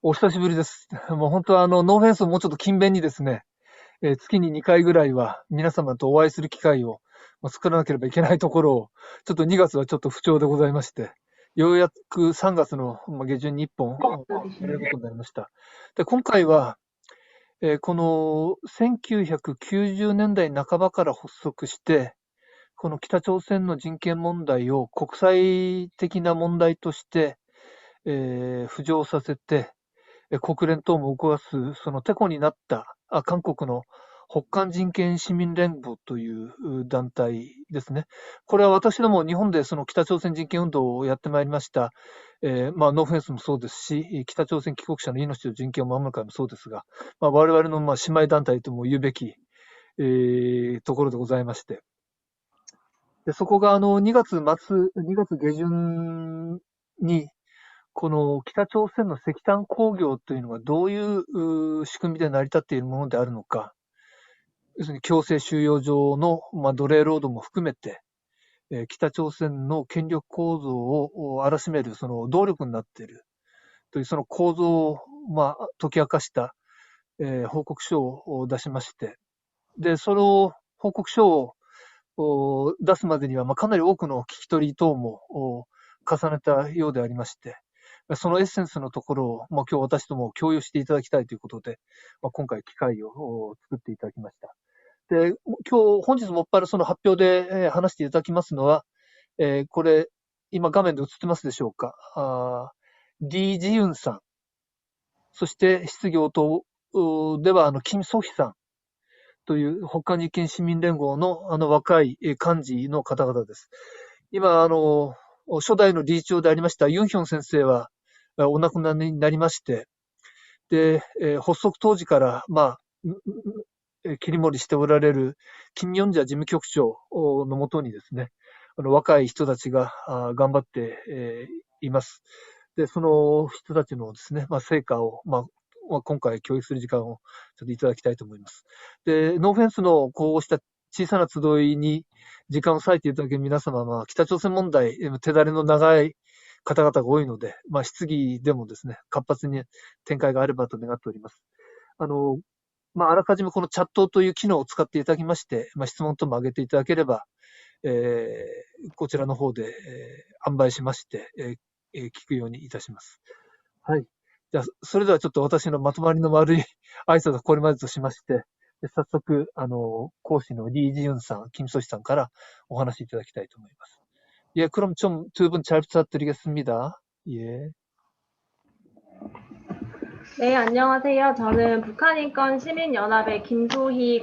お久しぶりです。もう本当はノーフェンスをもうちょっと勤勉にですね、月に2回ぐらいは皆様とお会いする機会を作らなければいけないところを、ちょっと2月はちょっと不調でございまして、ようやく3月の下旬に1本やれることになりました。で、今回は、この1990年代半ばから発足して、この北朝鮮の人権問題を国際的な問題として、浮上させて、国連等も動かす、そのテコになった韓国の北韓人権市民連合という団体ですね。これは私ども日本でその北朝鮮人権運動をやってまいりました、ノーフェンスもそうですし、北朝鮮帰国者の命と人権を守る会もそうですが、我々の姉妹団体とも言うべき、ところでございまして、でそこが2月下旬に、この北朝鮮の石炭鉱業というのがどういう仕組みで成り立っているものであるのか、要するに強制収容所の、奴隷労働も含めて、北朝鮮の権力構造を荒らしめるその動力になっているというその構造を、解き明かした、報告書を出しまして、で、その報告書を出すまでには、かなり多くの聞き取り等も重ねたようでありまして、そのエッセンスのところを、今日私とも共有していただきたいということで、今回機会を作っていただきました。で、本日もっぱらその発表で話していただきますのは、これ、今画面で映ってますでしょうか。リー・ジユンさん、そして質疑応答では、キム・ソヒさんという北韓人権市民連合の若い幹事の方々です。今、初代の理事長でありましたユンヒョン先生はお亡くなりになりまして、で、発足当時から、切り盛りしておられるキム・ヨンジャ事務局長のもとにですね、若い人たちが頑張って、います。で、その人たちのですね、成果を、今回共有する時間をちょっといただきたいと思います。で、ノーフェンスのこうした小さな集いに時間を割いていただける皆様は、北朝鮮問題、手だれの長い方々が多いので、質疑でもですね、活発に展開があればと願っております。あらかじめこのチャットという機能を使っていただきまして、質問とも上げていただければ、こちらの方で、販売しまして、聞くようにいたします。はい。じゃあ、それではちょっと私のまとまりの悪い挨拶はこれまでとしまして、早速、講師のリー・ジユンさん、キム・ソシさんからお話しいただきたいと思います。예 그럼 좀 두 분 잘 부탁드리겠습니다. 예. 네, 안녕하세요. 저는 북한인권시민연합의 김소희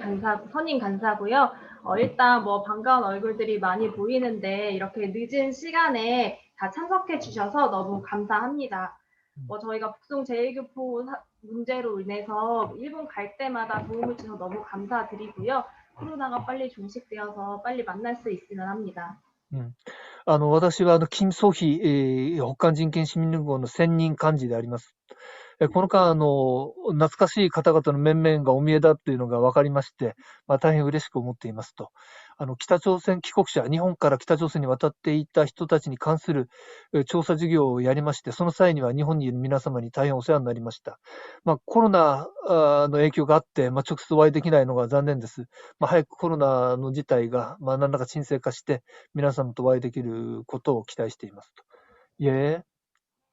선임 간사고요. 일단 반가운 얼굴들이 많이 보이는데 이렇게 늦은 시간에 다 참석해 주셔서 너무 감사합니다. 저희가 북송 제1교포 문제로 인해서 일본 갈 때마다 도움을 주셔서 너무 감사드리고요. 코로나가 빨리 종식되어서 빨리 만날 수 있으면 합니다. 私は、キム・ソヒ、北韓人権市民連合の専任幹事であります。この間、懐かしい方々の面々がお見えだというのが分かりまして、大変嬉しく思っていますと。北朝鮮帰国者、日本から北朝鮮に渡っていた人たちに関する調査事業をやりまして、その際には日本にいる皆様に大変お世話になりました。コロナの影響があって、直接お会いできないのが残念です。早くコロナの事態が、何らか沈静化して、皆様とお会いできることを期待していますと。예。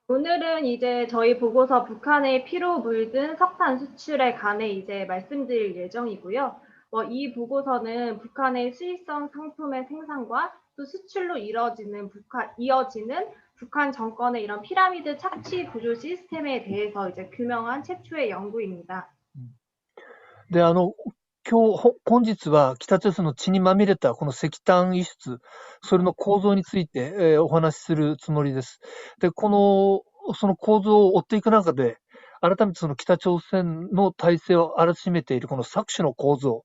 오늘은 이제 저희 보고서 북한의 피로 물든 석탄 수출에 관해 이제 말씀드릴 예정이고요. 이 보고서는 북한의 수익성 상품의 생산과 또 수출로 이어지는 북한 정권의 이런 피라미드 착취 구조 시스템에 대해서 이제 규명한 최초의 연구입니다. で、本日は北朝鮮の血にまみれたこの石炭輸出、それの構造について、お話しするつもりです。で、その構造を追っていく中で、改めてその北朝鮮の体制を荒らしめているこの搾取の構造、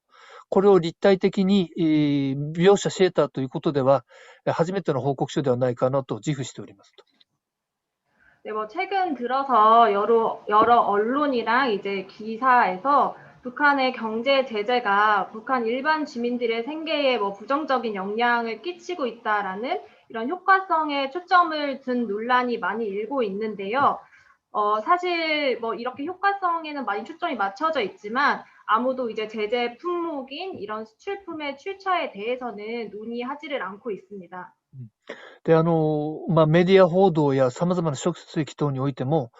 これを立体的に、描写し得たということでは、初めての報告書ではないかなと自負しておりますと。 네, 최근 들어서 여러 언론이랑 이제 기사에서 북한의 경제 제재가 북한 일반 주민들의 생계에 부정적인 영향을 끼치고 있다라는 이런 효과성에 초점을 둔 논란이 많이 일고 있는데요. 사실 뭐 이렇게 효과성에는 많이 초점이 맞춰져 있지만 아무도 이제 제재 품목인 이런 수출품의 출처에 대해서는 논의하지를 않고 있습니다. で、メディア報道や様々な諸書籍等においても、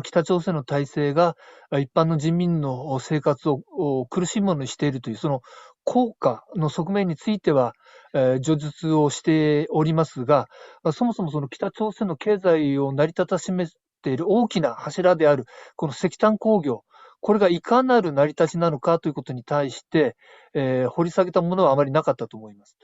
北朝鮮の体制が一般の人民の生活を苦しいものにしているという、その効果の側面については、叙述をしておりますが、そもそもその北朝鮮の経済を成り立たしめている大きな柱である、この石炭鉱業、これがいかなる成り立ちなのかということに対して、掘り下げたものはあまりなかったと思います。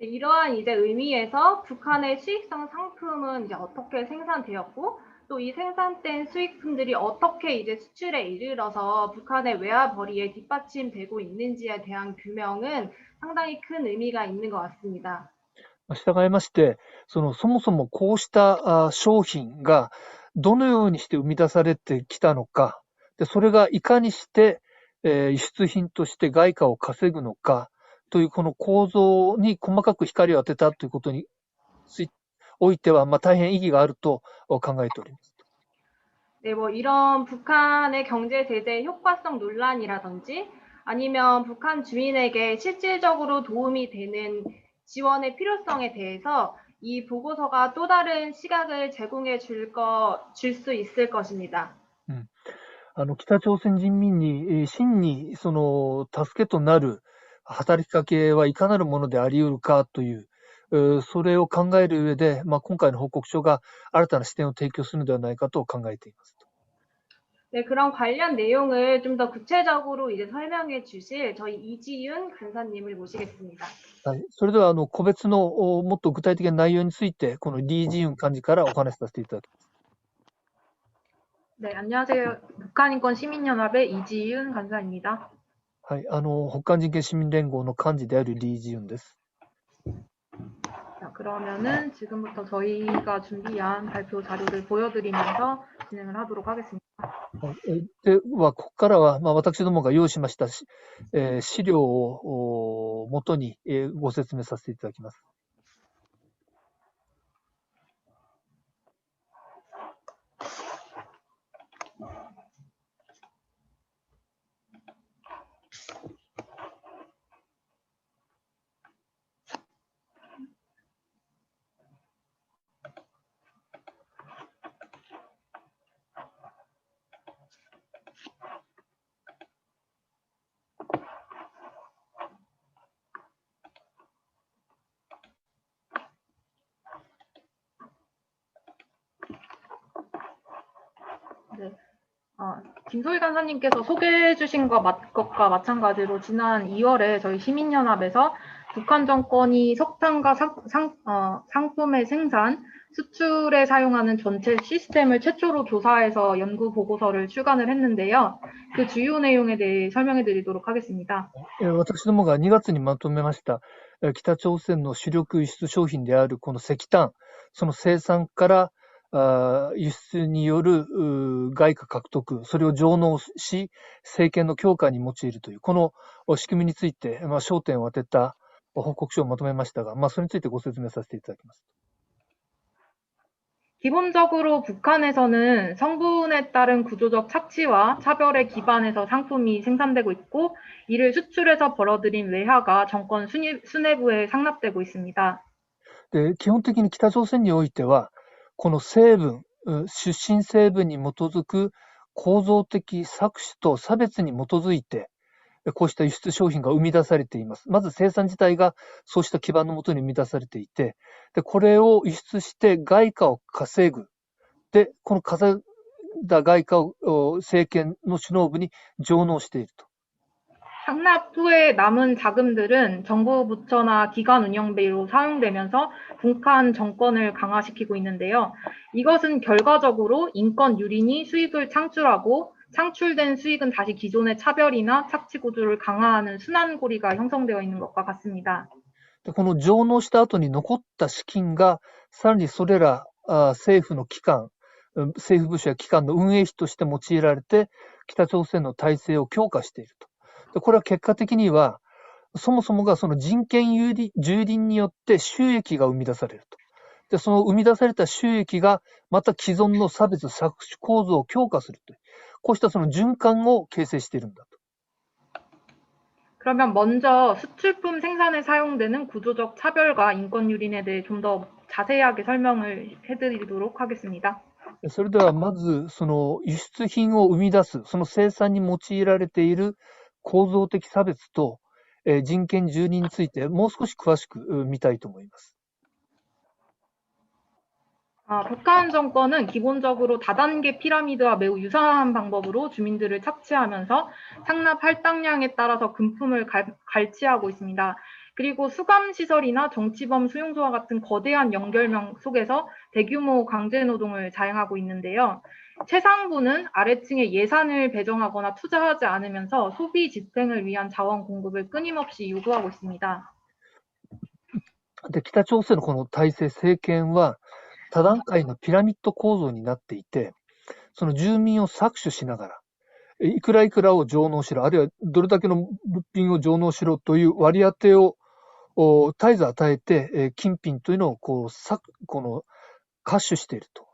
이러한 이제 의미에서 북한의 수익성 상품은 이제 어떻게 생산되었고 또 이 생산된 수익품들이 어떻게 이제 수출에 이르러서 북한의 외화 벌이에 뒷받침되고 있는지에 대한 규명은 상당히 큰 의미가 있는 것 같습니다. 従いまして、そもそもこうした商品がどのようにして生み出されてきたのか、でそれがいかにして、輸出品として外貨を稼ぐのかというこの構造に細かく光を当てたということにおいては、大変意義があると考えております。 네, 뭐 이런 북한의 경제 제재 효과성 논란이라든지 아니면 북한 주민에게 실질적으로 도움이 되는 지원의 필요성에 대해서 이 보고서가 또 다른 시각을 제공해 줄 수 있을 것입니다. 北朝鮮人民に真にその助けとなる働きかけはいかなるものであり得るかという、それを考える上で、今回の報告書が新たな視点を提供するのではないかと考えています。 네, 그런 관련 내용을 좀 더 구체적으로 이제 설명해 주실 저희 이지윤 간사님을 모시겠습니다. はい、それでは個別のもっと具体的な内容についてこのリー・ジユン幹事からお話しさせていただきます。 네, 안녕하세요. 북한인권 시민연합의 이지윤 간사입니다. はい、北韓人権市民連合の幹事であるリー・ジユンです。 자, 그러면은 지금부터 저희가 준비한 발표 자료를 보여드리면서 진행을 하도록 하겠습니다. では、ここからは、私どもが用意しました資料をもとにご説明させていただきます。 네. 김소희 간사님께서 소개해 주신 것과 마찬가지로 지난 2월에 저희 시민연합에서 북한 정권이 석탄과 상품의 생산, 수출에 사용하는 전체 시스템을 최초로 조사해서 연구 보고서를 출간을 했는데요. 그 주요 내용에 대해 설명해 드리도록 하겠습니다. 私どもが2月にまとめました北朝鮮の主力輸出商品であるこの石炭、その生産から輸出による外貨獲得、それを上納し、政権の強化に用いるという、この仕組みについて、焦点を当てた報告書をまとめましたが、それについてご説明させていただきます。 기본적으로 북한에서는 성분에 따른 구조적 착취와 차별에 기반해서 상품이 생산되고 있고 이를 수출해서 벌어들인 외화가 정권 수뇌부에 상납되고 있습니다. で、基本的に北朝鮮においては、この成分、出身成分に基づく構造的搾取と差別に基づいて、こうした輸出商品が生み出されています。まず生産自体がそうした基盤のもとに生み出されていて、でこれを輸出して外貨を稼ぐ。で、この稼いだ外貨を政権の首脳部に上納していると。 상납 후에 남은 자금들은 정부 부처나 기관 운영비로 사용되면서 북한 정권을 강화시키고 있는데요. 이것은 결과적으로 인권 유린이 수익을 창출하고 창출된 수익은 다시 기존의 차별이나 착취 구조를 강화하는 순환고리가 형성되어 있는 것과 같습니다. この上納した後に残った資金がさらにそれら政府の機関、政府部署や機関の運営費として用いられて北朝鮮の体制を強化していると。これは結果的には、そもそもがその人権蹂躙によって収益が生み出されると。で、その生み出された収益が、また既存の差別搾取構造を強化するという、こうしたその循環を形成しているんだと。 그러면 먼저 수출품 생산에 사용되는 구조적 차별과 인권 유린에 대해 좀 더 자세하게 설명을 해드리도록 하겠습니다. それではまず、その輸出品を生み出す、その生産に用いられている構造的差別と人権蹂躙についてもう少し詳しく見たいと思います。 북한 정권은 기본적으로 다단계 피라미드와 매우 유사한 방법으로 주민들을 착취하면서 상납 할당량에 따라서 금품을 갈취하고 있습니다. 그리고 수감시설이나 정치범 수용소와 같은 거대한 연결망 속에서 대규모 강제노동을 자행하고 있는데요. 최상부는 아래층에 예산을 배정하거나 투자하지 않으면서 소비 집행을 위한 자원 공급을 끊임없이 요구하고 있습니다. で、北朝鮮のこの体制、政権は多段階のピラミッド構造になっていて、その住民を搾取しながら、いくらいくらを上納しろ、あるいはどれだけの物品を上納しろという割り当てを絶えず与えて、金品というのをこの搾取していると。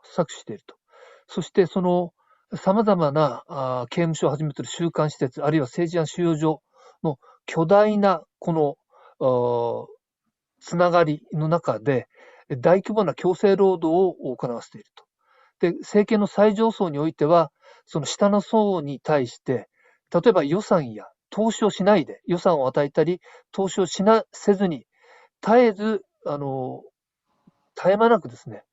そしてその様々な刑務所をはじめとする収監施設、あるいは政治犯収容所の巨大なこのつながりの中で大規模な強制労働を行わせていると。で、政権の最上層においては、その下の層に対して、例えば予算や投資をしないで、予算を与えたり、投資をせずに、絶えず、絶え間なくですね、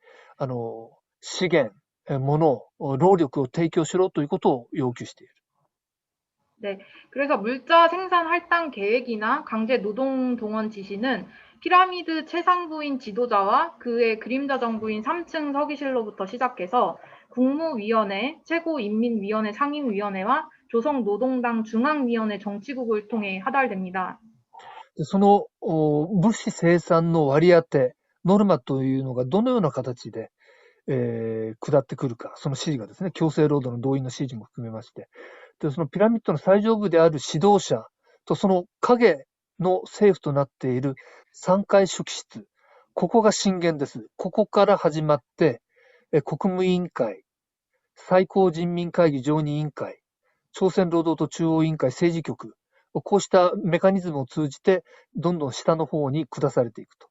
資源、物、労力を提供しろということを要求している。 네, 그래서 물자 생산 할당 계획이나 강제 노동 동원 지시는 피라미드 최상부인 지도자와 그의 그림자 정부인 3층 서기실로부터 시작해서 국무위원회, 최고인민위원회 상임위원회와 조선노동당 중앙위원회 정치국을 통해 하달됩니다. その物資生産の割り当て、ノルマというのがどのような形で、下ってくるか、その指示がですね、強制労働の動員の指示も含めまして、でそのピラミッドの最上部である指導者とその影の政府となっている3階書記室、ここが震源です。ここから始まって、国務委員会、最高人民会議常任委員会、朝鮮労働党中央委員会政治局、こうしたメカニズムを通じてどんどん下の方に下されていくと。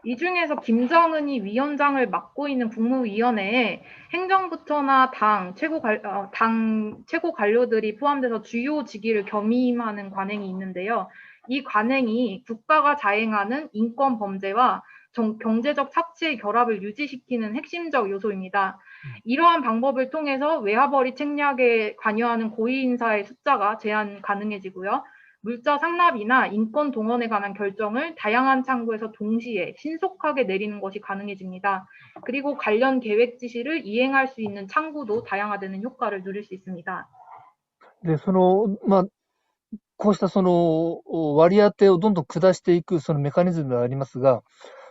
이 중에서 김정은이 위원장을 맡고 있는 국무위원회에 행정부처나 당 최고 관료들이 포함돼서 주요 직위를 겸임하는 관행이 있는데요. 이 관행이 국가가 자행하는 인권 범죄와 경제적 착취의 결합을 유지시키는 핵심적 요소입니다. 이러한 방법을 통해서 외화벌이 책략에 관여하는 고위 인사의 숫자가 제한 가능해지고요. 물자 상납이나 인권 동원에 관한 결정을 다양한 창구에서 동시에 신속하게 내리는 것이 가능해집니다. 그리고 관련 계획 지시를 이행할 수 있는 창구도 다양화되는 효과를 누릴 수 있습니다. で、こうしたその割り当てをどんどん下していくそのメカニズムがありますが、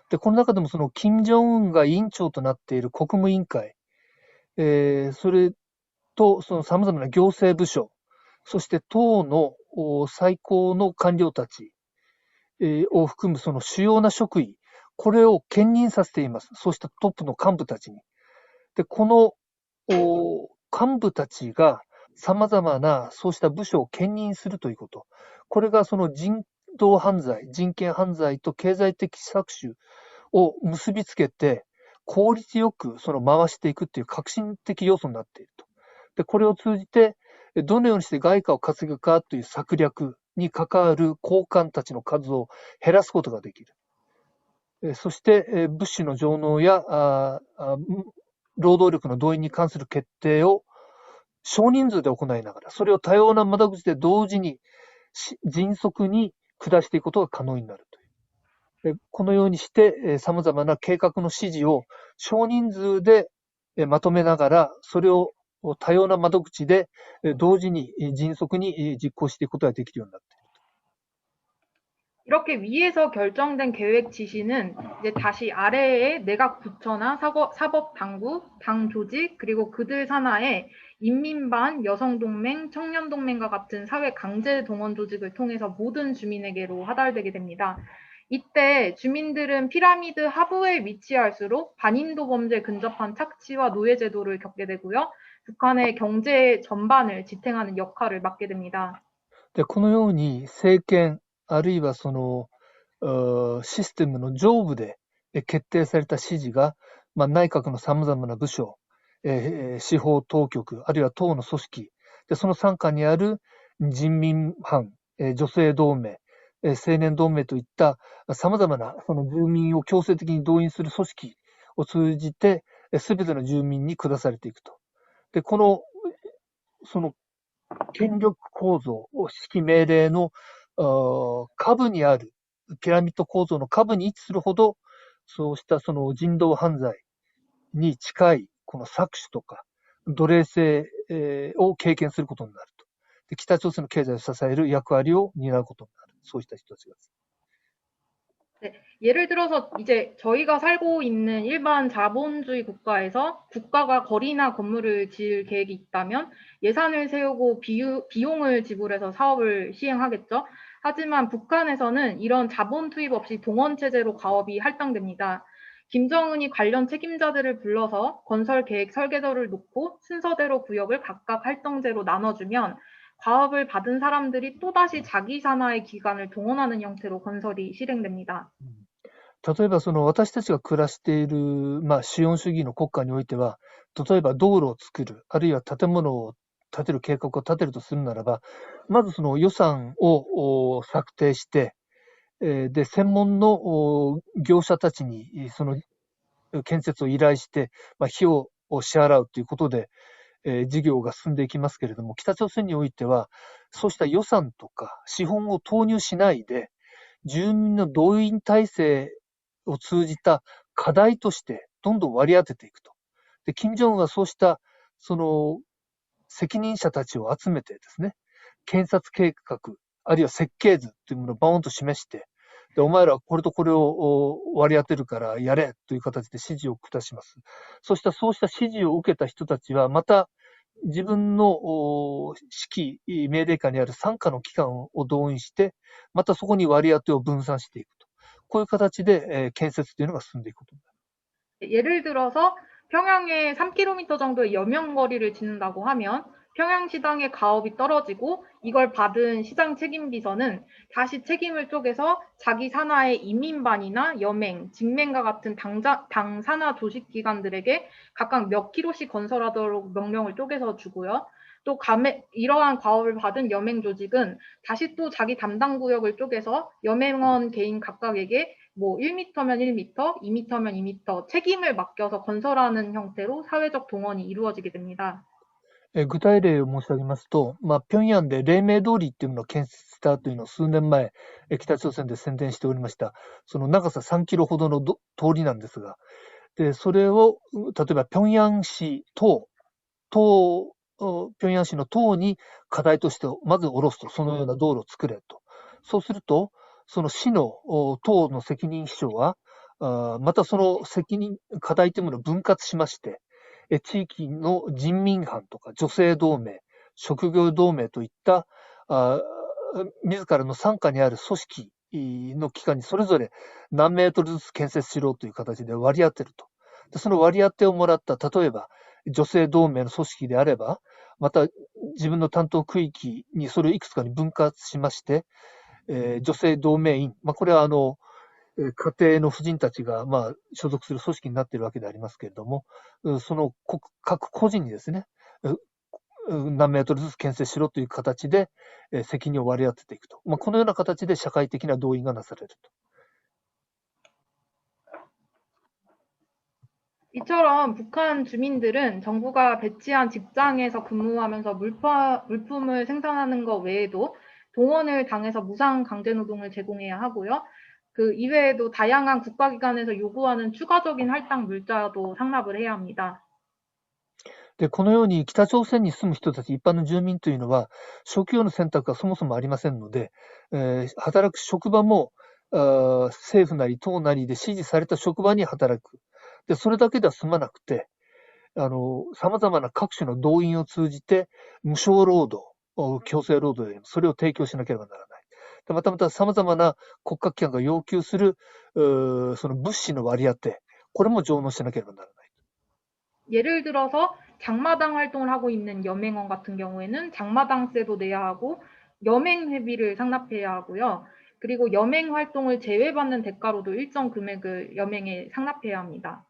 で、この中でもその金正恩が委員長となっている国務委員会、それとその様々な行政部署、そして党の最高の官僚たちを含むその主要な職位、これを兼任させています。そうしたトップの幹部たちに。で、この幹部たちが様々なそうした部署を兼任するということ。これがその人道犯罪、人権犯罪と経済的搾取を結びつけて、効率よくその回していくっていう革新的要素になっていると。で、これを通じて、どのようにして外貨を稼ぐかという策略に関わる高官たちの数を減らすことができる。そして、物資の上納や労働力の動員に関する決定を少人数で行いながら、それを多様な窓口で同時に迅速に下していくことが可能になるという。このようにして、様々な計画の指示を少人数でまとめながら、それを多様な窓口で同時に迅速に実行していくことができるようになっている。 이렇게 위에서 결정된 계획 지시는 이제 다시 아래에 내각 부처나 사법당국, 당 조직, 그리고 그들 산하에 인민반, 여성동맹, 청년동맹과 같은 사회 강제 동원 조직을 통해서 모든 주민에게로 하달되게 됩니다. 이때 주민들은 피라미드 하부에 위치할수록 반인도 범죄에 근접한 착취와 노예 제도를 겪게 되고요. 북한의 경제 전반을 지탱하는 역할을 맡게 됩니다.で、このように政権、あるいはその、システムの上部で決定された指示が、内閣の様々な部署、司法当局、あるいは党の組織、で、その傘下にある人民班、女性同盟、青年同盟といった様々なその住民を強制的に動員する組織を通じて、すべての住民に下されていくと。で、その権力構造を指揮命令の下部にある、ピラミッド構造の下部に位置するほど、そうしたその人道犯罪に近い、この搾取とか、奴隷制を経験することになると。で、北朝鮮の経済を支える役割を担うことになる。そうした人たちが。 네, 예를 들어서 이제 저희가 살고 있는 일반 자본주의 국가에서 국가가 거리나 건물을 지을 계획이 있다면 예산을 세우고 비용을 지불해서 사업을 시행하겠죠. 하지만 북한에서는 이런 자본 투입 없이 동원체제로 가업이 할당됩니다. 김정은이 관련 책임자들을 불러서 건설 계획 설계도를 놓고 순서대로 구역을 각각 할당제로 나눠주면 과업을 받은 사람들이 또다시 자기 산하의 기관을 동원하는 형태로 건설이 실행됩니다. 例えばその私たちが暮らしている、資本主義の国家においては、例えば道路を作る、あるいは建物を建てる計画を立てるとするならば、まずその予算を策定して、で、専門の業者たちにその建設を依頼して、費用を支払うということで、事業が進んでいきますけれども、北朝鮮においては、そうした予算とか資本を投入しないで、住民の動員体制を通じた課題としてどんどん割り当てていくと。で、金正恩はそうしたその責任者たちを集めてですね、検察計画、あるいは設計図というものをバーンと示して、で、お前らこれとこれを割り当てるからやれという形で指示を下します。そうした指示を受けた人たちは、また自分の指揮命令下にある傘下の機関を動員して、またそこに割り当てを分散していくと。こういう形で建設というのが進んでいくことになる。 예를 들어서 평양에 3km 정도의 여명거리를 짓는다고 하면 평양시당의 가업이 떨어지고 이걸 받은 시장 책임비서는 다시 책임을 쪼개서 자기 산하의 인민반이나 여맹, 직맹과 같은 당 산하 조직기관들에게 각각 몇 킬로씩 건설하도록 명령을 쪼개서 주고요. 또 이러한 과업을 받은 여맹 조직은 다시 또 자기 담당 구역을 쪼개서 여맹원 개인 각각에게 뭐 1m면 1m, 2m면 2m 책임을 맡겨서 건설하는 형태로 사회적 동원이 이루어지게 됩니다. 具体例を申し上げますと、平壌で黎明通りっていうものを建設したというのを数年前、北朝鮮で宣伝しておりました。その長さ3キロほどの通りなんですが、で、それを、例えば平壌市の党に課題としてまず下ろすと、そのような道路を作れと。そうすると、その市の党の責任秘書は、またその課題というものを分割しまして、地域の人民班とか女性同盟、職業同盟といった自らの傘下にある組織の機関にそれぞれ何メートルずつ建設しろという形で割り当てると。で、その割り当てをもらった、例えば女性同盟の組織であれば、また自分の担当区域にそれをいくつかに分割しまして、女性同盟員、これは家庭の婦人たちが、所属する組織になっているわけでありますけれども、その各個人にですね、何メートルずつ建設しろという形で、責任を割り当てていくと。このような形で社会的な動員がなされると。 이처럼 북한 주민들은 정부가 배치한 직장에서 근무하면서 물품을 생산하는 것 외에도 동원을 당해서 무상 강제노동을 제공해야 하고요. 그 이외에도 다양한 국가기관에서 요구하는 추가적인 할당 물자도 상납을 해야 합니다. で、このように北朝鮮に住む人たち、一般の住民というのは、職業の選択がそもそもありませんので、働く職場も政府なり党なりで指示された職場に働く。で、それだけでは済まなくて、様々な各種の動員を通じて、無償労働、強制労働でそれを提供しなければならない。でまた様々な国家機関が要求する、その物資の割り当て、これも上納しなければならない。 예를 들어서 장마당 활동을 하고 있는 여맹원 같은 경우에는 장마당세도 내야 하고 여맹회비를 상납해야 하고요. 그리고 여맹 활동을 제외받는 대가로도 일정 금액을 여맹에 상납해야 합니다.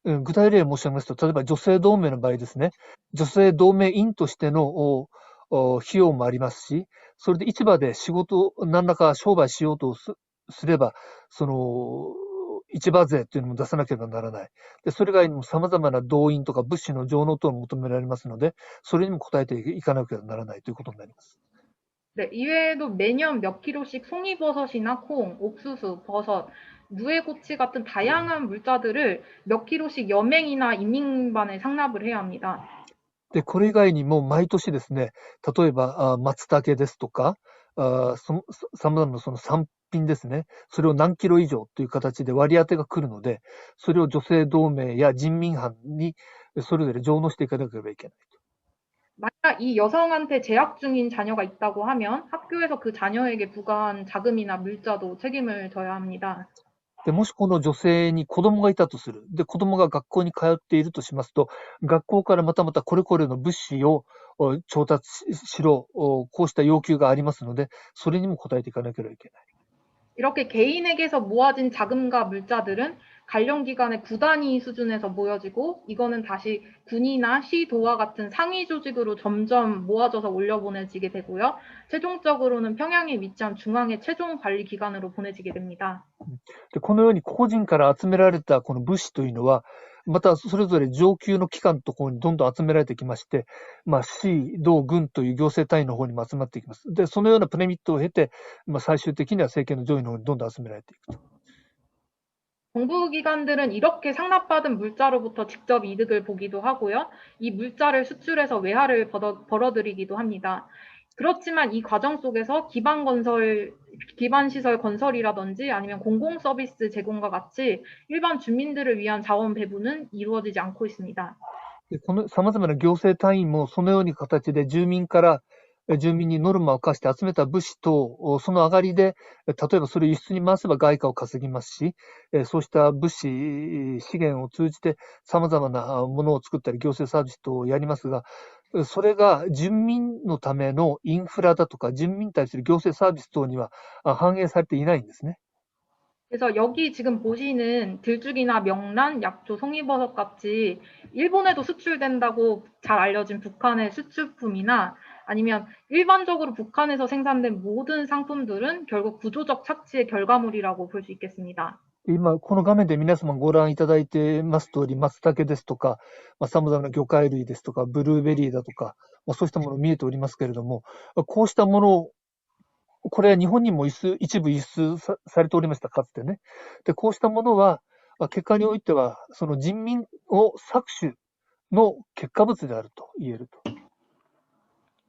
具体例を申し上げますと、例えば女性同盟の場合ですね、女性同盟員としての費用もありますし、それで市場で仕事、何らか商売しようとすれば、その、市場税というのも出さなければならない。で、それ以外にも様々な動員とか物資の上納等も求められますので、それにも応えていかなければならないということになります。 네, 이외에도 매년 몇 킬로씩 송이버섯이나 콩, 옥수수, 버섯, 누에고치 같은 다양한 물자들을 몇 킬로씩 여맹이나 인민반에 상납을 해야 합니다. で、これ以外にも毎年ですね、例えば、松茸ですとか、様々なその産品ですね、それを何キロ以上という形で割り当てが来るので、それを女性同盟や人民班にそれぞれ上納していかなければいけない。 만약 이 여성한테 재학 중인 자녀가 있다고 하면 학교에서 그 자녀에게 부과한 자금이나 물자도 책임을 져야 합니다. で、もしこの女性に子供がいたとする。で、子供が学校に通っているとしますと、学校からまたこれこれの物資を調達しろ、こうした要求がありますので、それにも応えていかなければいけない。 이렇게 개인에게서 모아진 자금과 물자들은 관련 기관의 구단위 수준에서 모여지고 이거는 다시 군이나 시도와 같은 상위 조직으로 점점 모아져서 올려보내지게 되고요. 최종적으로는 평양에 위치한 중앙의 최종 관리 기관으로 보내지게 됩니다. で、このように個人から集められたこの物資というのは、またそれぞれ上級の機関のところにどんどん集められてきまして、市、道、軍という行政単位の方にも集まっていきます。で、そのようなピラミッドを経て、最終的には政権の上位の方にどんどん集められていくと。 정부기관들은 이렇게 상납받은 물자로부터 직접 이득을 보기도 하고요. 이 물자를 수출해서 외화를 벌어들이기도 합니다. 그렇지만 이 과정 속에서 기반시설 건설이라든지 아니면 공공서비스 제공과 같이 일반 주민들을 위한 자원 배분은 이루어지지 않고 있습니다. で、この様々な行政単位もそのように形で住民にノルマを課して集めた物資と、その上がりで、例えばそれを輸出に回せば外貨を稼ぎますし、そうした物資、資源を通じて様々なものを作ったり行政サービスとやりますが、それが住民のためのインフラだとか、住民に対する行政サービス等には反映されていないんですね。 그래서 여기 지금 보시는 들쭉이나 명란, 약초, 송이버섯 같이 일본에도 수출된다고 잘 알려진 북한의 수출품이나 아니면 일반적으로 북한에서 생산된 모든 상품들은 결국 구조적 착취의 결과물이라고 볼 수 있겠습니다. 今、この画面で皆様ご覧いただいてます通り、松茸ですとか、様々な魚介類ですとか、ブルーベリーだとか、そうしたもの見えておりますけれども、こうしたもの、これは日本にも一部輸出されておりました、かつてね。で、こうしたものは、結果においては、その人民を搾取の結果物であると言えると。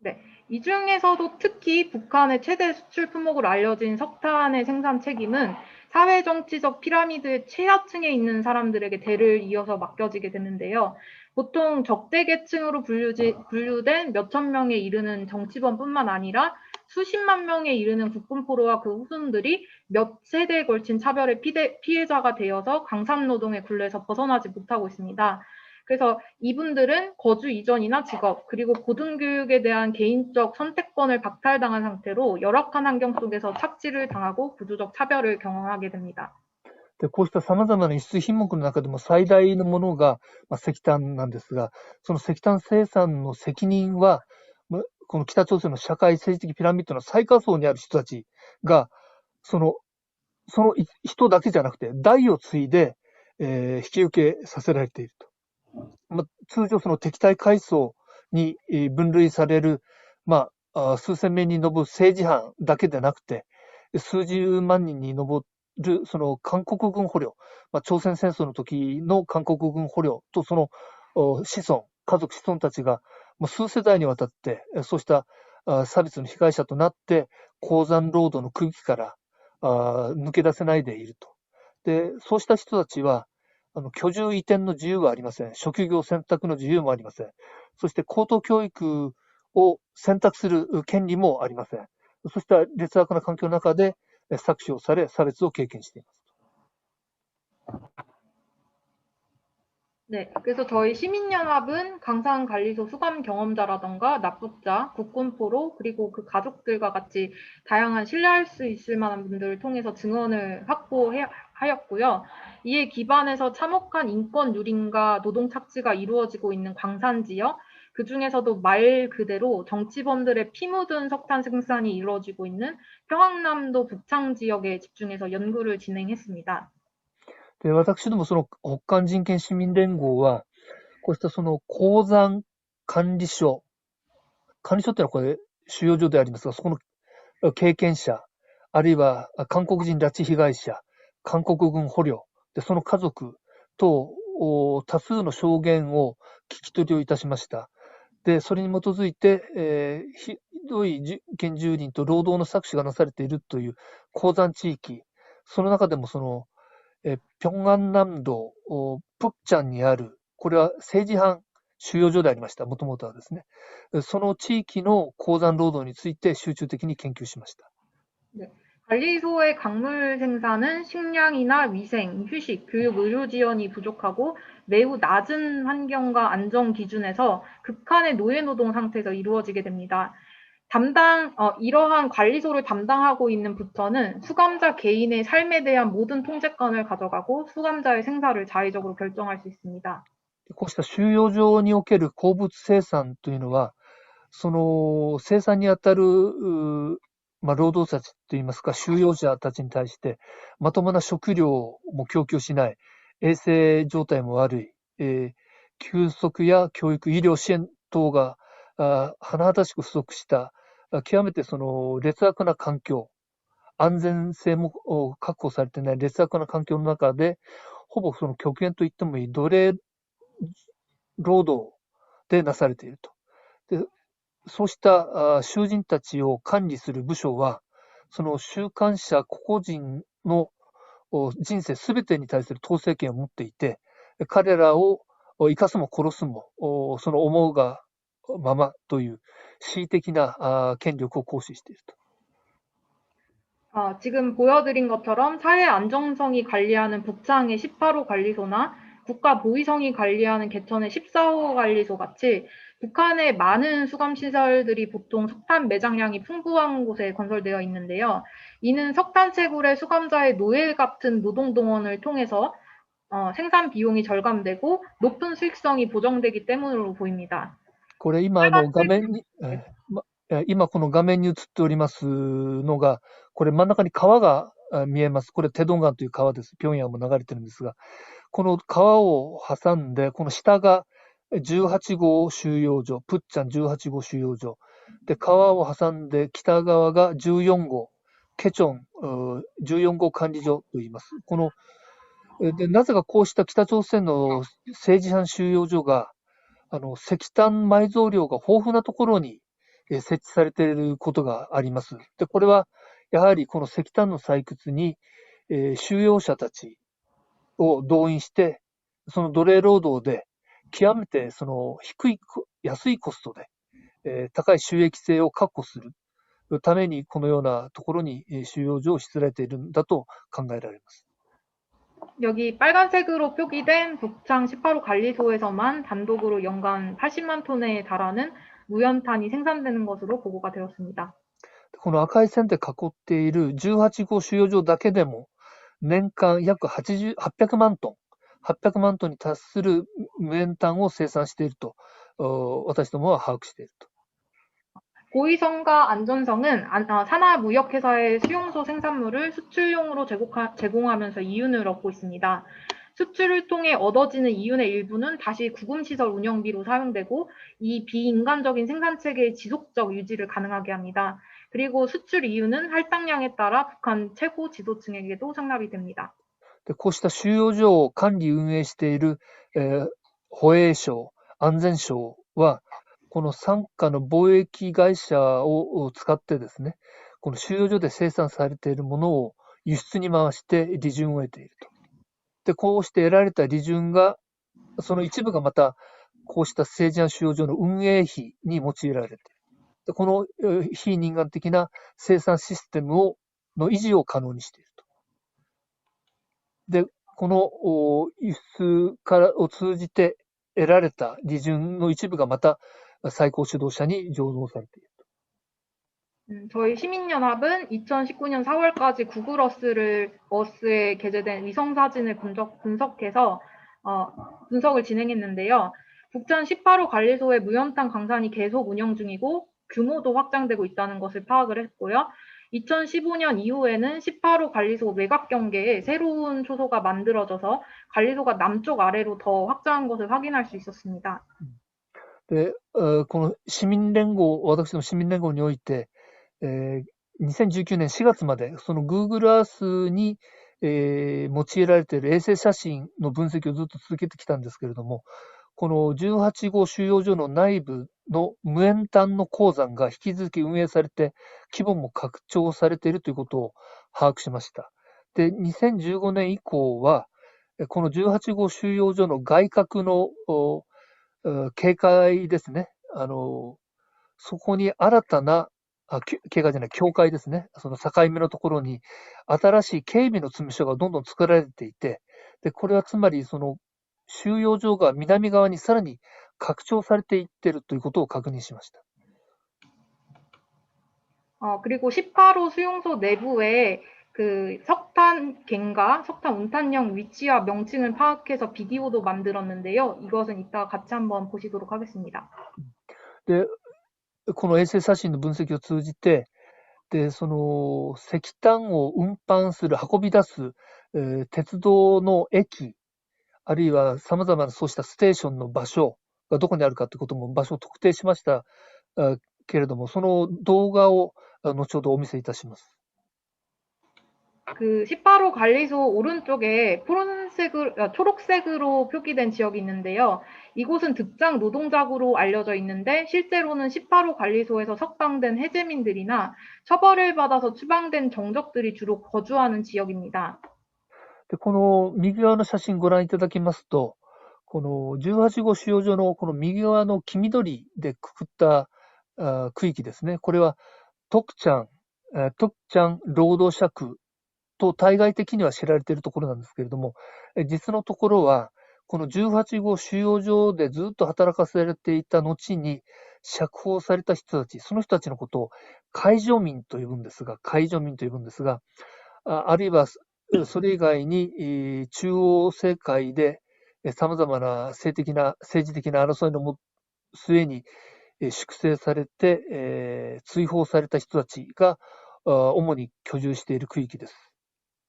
네, 이 중에서도 특히 북한의 최대 수출 품목으로 알려진 석탄의 생산 책임은 사회정치적 피라미드의 최하층에 있는 사람들에게 대를 이어서 맡겨지게 되는데요. 보통 적대계층으로 분류된 몇천 명에 이르는 정치범뿐만 아니라 수십만 명에 이르는 국군포로와 그 후손들이 몇 세대에 걸친 차별의 피해자가 되어서 강산노동의 굴레에서 벗어나지 못하고 있습니다. 그래서 이분들은 거주 이전이나 직업, 그리고 고등교육에 대한 개인적 선택권을 박탈당한 상태로 열악한 환경 속에서 착취를 당하고 구조적 차별을 경험하게 됩니다. で、こうした様々な輸出品目の中でも最大のものが、石炭なんですが、その石炭生産の責任は、この北朝鮮の社会政治的ピラミッドの最下層にある人たちが、その人だけじゃなくて、代を継いで、引き受けさせられていると。通常その敵対階層に分類される、数千名に上る政治犯だけでなくて、数十万人に上るその韓国軍捕虜、朝鮮戦争の時の韓国軍捕虜とその家族子孫たちが数世代にわたって、そうした差別の被害者となって、鉱山労働の区域から抜け出せないでいると。で、そうした人たちは、居住移転の自由はありません。職業選択の自由もありません。そして高等教育を選択する権利もありません。そうした劣悪な環境の中で搾取をされ、差別を経験しています。 네, 그래서 저희 시민연합은 강산관리소 수감 경험자라던가 납북자, 국군포로, 그리고 그 가족들과 같이 다양한 신뢰할 수 있을 만한 분들을 통해서 증언을 확보하였고요. 이에 기반해서 참혹한 인권 유린과 노동 착취가 이루어지고 있는 광산 지역, 그 중에서도 말 그대로 정치범들의 피 묻은 석탄 생산이 이루어지고 있는 평안남도 북창 지역에 집중해서 연구를 진행했습니다. で、私どもその北韓人権市民連合は、こうしたその鉱山管理所っていうのはこれ収容所でありますが、そこの経験者、あるいは韓国人拉致被害者、韓国軍捕虜、でその家族等多数の証言を聞き取りをいたしました。で、それに基づいて、ひどい人権蹂躙と労働の搾取がなされているという鉱山地域、その中でもその、平安南道プッチャンにある、これは政治犯収容所でありました。もともとはですね。その地域の鉱山労働について集中的に研究しました。네. 관리소의 광물 생산은 식량이나 위생, 휴식, 교육, 의료 지원이 부족하고 매우 낮은 환경과 안정 기준에서 극한의 노예노동 상태에서 이루어지게 됩니다. 이러한 관리소를 담당하고 있는 부처는 수감자 개인의 삶에 대한 모든 통제권을 가져가고 수감자의 생사를 자의적으로 결정할 수 있습니다. こうした収容所における鉱物生産というのは、その生産にあたる労働者といいますか、収容者たちに対して、まともな食料も供給しない、衛生状態も悪い、休息や教育、医療支援等が甚だしく不足した、極めてその劣悪な環境、安全性も確保されていない劣悪な環境の中で、ほぼその極限と言ってもいい奴隷労働でなされていると。で、そうした囚人たちを管理する部署は、その収監者個々人の人生すべてに対する統制権を持っていて、彼らを生かすも殺すも、その思うがままという恣意的な権力を行使していると。 지금 보여드린 것처럼 사회 안정성이 관리하는 북창의 18호 관리소나 국가 보위성이 관리하는 개천의 14호 관리소 같이 북한의 많은 수감시설들이 보통 석탄 매장량이 풍부한 곳에 건설되어 있는데요. 이는 석탄 채굴의 수감자의 노예 같은 노동동원을 통해서 생산 비용이 절감되고 높은 수익성이 보정되기 때문으로 보입니다. これ今画面に、今この画面に映っておりますのが、これ真ん中に川が見えます。これテドン川という川です。平壌も流れてるんですが、この川を挟んで、この下が18号収容所、プッチャン18号収容所。で、川を挟んで北側が14号、ケチョン14号管理所と言います。このでなぜかこうした北朝鮮の政治犯収容所が、石炭埋蔵量が豊富なところに設置されていることがあります。で、これはやはりこの石炭の採掘に、収容者たちを動員して、その奴隷労働で極めてその安いコストで、高い収益性を確保するためにこのようなところに収容所をしつられているんだと考えられます。 여기 빨간색으로 표기된 북창 18호 관리소에서만 단독으로 연간 80만 톤에 달하는 무연탄이 생산되는 것으로 보고가 되었습니다. この赤い線で囲っている18号収容所だけでも年間約800万トンに達する無塩炭を生産していると私どもは把握していると。 고위성과 안전성은 산하무역회사의 수용소 생산물을 수출용으로 제공하면서 이윤을 얻고 있습니다. 수출을 통해 얻어지는 이윤의 일부는 다시 구금시설 운영비로 사용되고 이 비인간적인 생산체계의 지속적 유지를 가능하게 합니다. 그리고 수출 이윤은 할당량에 따라 북한 최고 지도층에게도 상납이 됩니다. こうした収容所を管理運営している、保衛省、安全省はこの傘下の貿易会社を使ってですね、この収容所で生産されているものを輸出に回して利潤を得ていると。で、こうして得られた利潤が、その一部がまたこうした政治犯収容所の運営費に用いられている。でこの非人間的な生産システムの維持を可能にしていると。で、この輸出を通じて得られた利潤の一部がまた最高指導者に上納されている。 저희 시민연합은 2019년 4월까지 구글 어스에 게재된 위성사진을 분석해서 분석을 진행했는데요. 북천 18호 관리소의 무연탄 광산이 계속 운영 중이고 규모도 확장되고 있다는 것을 파악을 했고요. 2015년 이후에는 18호 관리소 외곽 경계에 새로운 초소가 만들어져서 관리소가 남쪽 아래로 더 확장한 것을 확인할 수 있었습니다. で、この市民連合、私の市民連合において、2019年4月まで、その Google Earth に、用いられている衛星写真の分析をずっと続けてきたんですけれども、この18号収容所の内部の無塩炭の鉱山が引き続き運営されて、規模も拡張されているということを把握しました。で、2015年以降は、この18号収容所の外郭の警戒ですね。そこに新たな、警戒じゃない、境界ですね。その境目のところに新しい警備の詰め所がどんどん作られていて、で、これはつまりその収容所が南側にさらに拡張されていっているということを確認しました。그리고 18호 수용소 내부에 그 석탄갱과 석탄 운탄형 위치와 명칭을 파악해서 비디오도 만들었는데요. 이것은 이따 같이 한번 보시도록 하겠습니다. で、この衛星写真の分析を通じて、で、その石炭を運搬する、運び出す、鉄道の駅、あるいは様々なそうしたステーションの場所がどこにあるかということも場所を特定しましたけれども、その動画を後ほどお見せいたします。그 18호 관리소 오른쪽에 초록색으로 표기된 지역이 있는데요. 이곳은 득장 노동자구로 알려져 있는데 실제로는 18호 관리소에서 석방된 해제민들이나 처벌을 받아서 추방된 정적들이 주로 거주하는 지역입니다. で、この右側の写真ご覧いただきますと、この18号収容所のこの右側の黄緑でくくった区域ですね。これは徳ちゃん労働者区と対外的には知られているところなんですけれども、実のところは、この18号収容所でずっと働かされていた後に釈放された人たち、その人たちのことを解除民と呼ぶんですが、あるいはそれ以外に中央政界で様々な政治的な争いの末に粛清されて、追放された人たちが主に居住している区域です。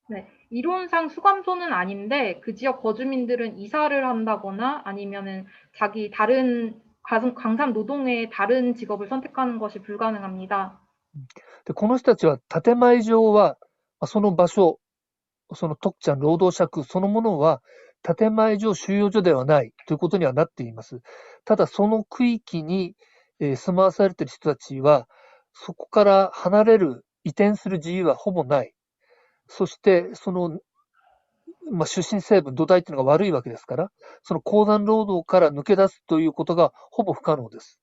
네, 이론상 수감소는 아닌데 그 지역 거주민들은 이사를 한다거나 아니면은 자기 다른 강산 노동의 다른 직업을 선택하는 것이 불가능합니다. で、この人たちは建前上はその場所、その徳ちゃん労働者区そのものは建前上収容所ではないということにはなっています。ただその区域に住まわされている人たちはそこから離れる、移転する自由はほぼない。そして、その、出身成分、土台っていうのが悪いわけですから、その鉱山労働から抜け出すということがほぼ不可能です。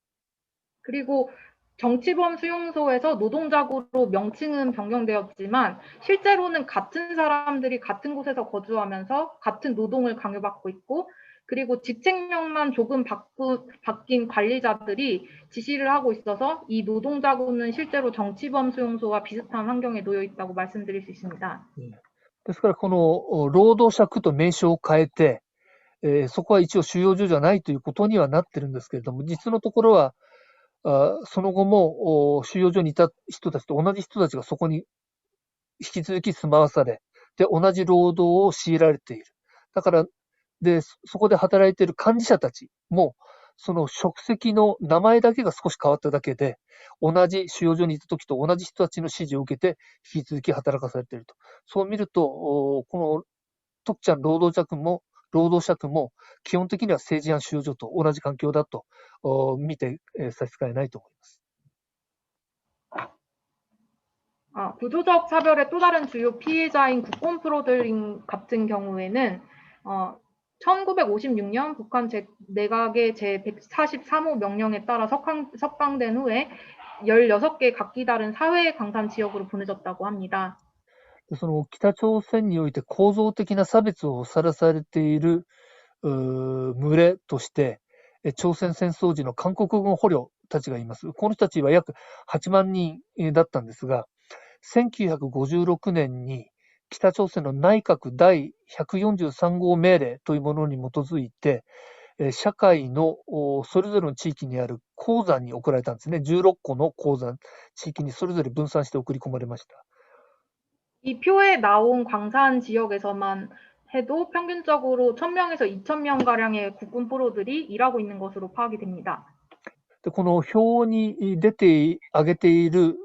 그리고 정치범 수용소에서 노동자구로 명칭은 변경되었지만 실제로는 같은 사람들이 같은 곳에서 거주하면서 같은 노동을 강요받고 있고 그리고 직책명만 조금 바뀐 관리자들이 지시를 하고 있어서 이 노동자구는 실제로 정치범 수용소와 비슷한 환경에 놓여 있다고 말씀드릴 수 있습니다. ですから、この労働者区と名称を変えて、そこは一応収容所じゃないということにはなってるんですけれども、実のところは、その後も収容所にいた人たちと同じ人たちがそこに引き続き住まわされ、で、同じ労働を強いられている。だから、で、そこで働いている幹事者たちも、その職責の名前だけが少し変わっただけで、同じ収容所にいた時と同じ人たちの指示を受けて、引き続き働かされていると。そう見ると、この徳ちゃん労働者区も、基本的には政治犯収容所と同じ環境だと見て差し支えないと思います。 구조적 차별의 또 다른 주요 피해자인 국권 프로들링 같은 경우에는 1956년 북한 내각의 제143호 명령에 따라 석방된 후에 16개 각기 다른 사회 강산 지역으로 보내졌다고 합니다. その北朝鮮において構造的な差別をさらされている群れとして、朝鮮戦争時の韓国軍捕虜たちがいます。この人たちは約8万人だったんですが、1956年に北朝鮮の内閣第143号命令というものに基づいて、社会のそれぞれの地域にある鉱山に送られたんですね。16個の鉱山、地域にそれぞれ分散して送り込まれました。 이 표에 나온 광산 지역에서만 해도 평균적으로 1000명에서 2000명가량의 국군 포로들이 일하고 있는 것으로 파악이 됩니다. でこの表に出て挙げている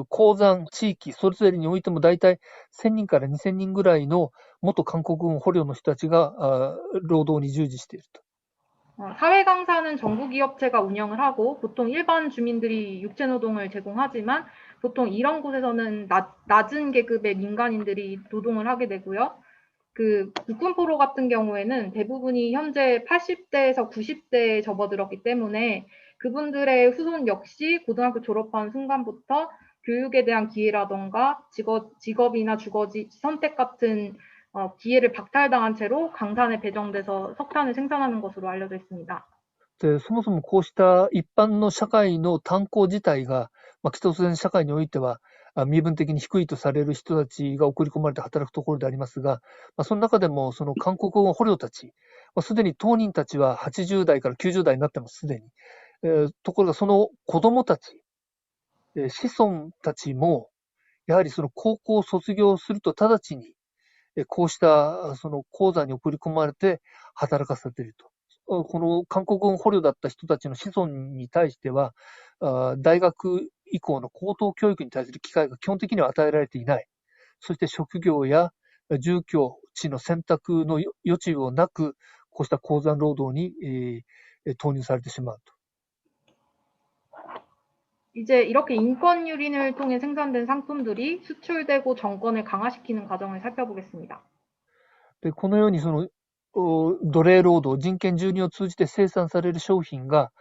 鉱山地域、それぞれにおいても大体1000人から2000人ぐらいの元韓国軍捕虜の人たちが労働に従事していると。 사회강사는 정부기업체가 운영을 하고 보통 일반 주민들이 육체노동을 제공하지만 보통 이런 곳에서는 낮은 계급의 민간인들이 노동을 하게 되고요. 그 국군포로 같은 경우에는 대부분이 현재 80대에서 90대에 접어들었기 때문에 그분들의 후손 역시 고등학교 졸업한 순간부터 교육에 대한 기회라던가 직업이나 주거지 선택 같은 기회를 박탈당한 채로 강산에 배정돼서 석탄을 생산하는 것으로 알려져 있습니다. でそもそもこうした一般の社会の炭鉱自体が、北朝鮮社会においては身分的に低いとされる人たちが送り込まれて働くところでありますが、その中でもその韓国軍捕虜たち、すでに当人たちは80代から90代になってます、すでに。ところがその子供たち、子孫たちも、やはりその高校を卒業すると直ちに、こうしたその鉱山に送り込まれて働かされていると。この韓国軍捕虜だった人たちの子孫に対しては、大学以降の高等教育に対する機会が基本的には与えられていない。そして職業や住居地の選択の余地をなく、こうした鉱山労働に、投入されてしまうと。 이제 이렇게 인권 유린을 통해 생산된 상품들이 수출되고 정권을 강화시키는 과정을 살펴보겠습니다. でこのようにその奴隷労働、人権蹂躙を通じて生産される商品が、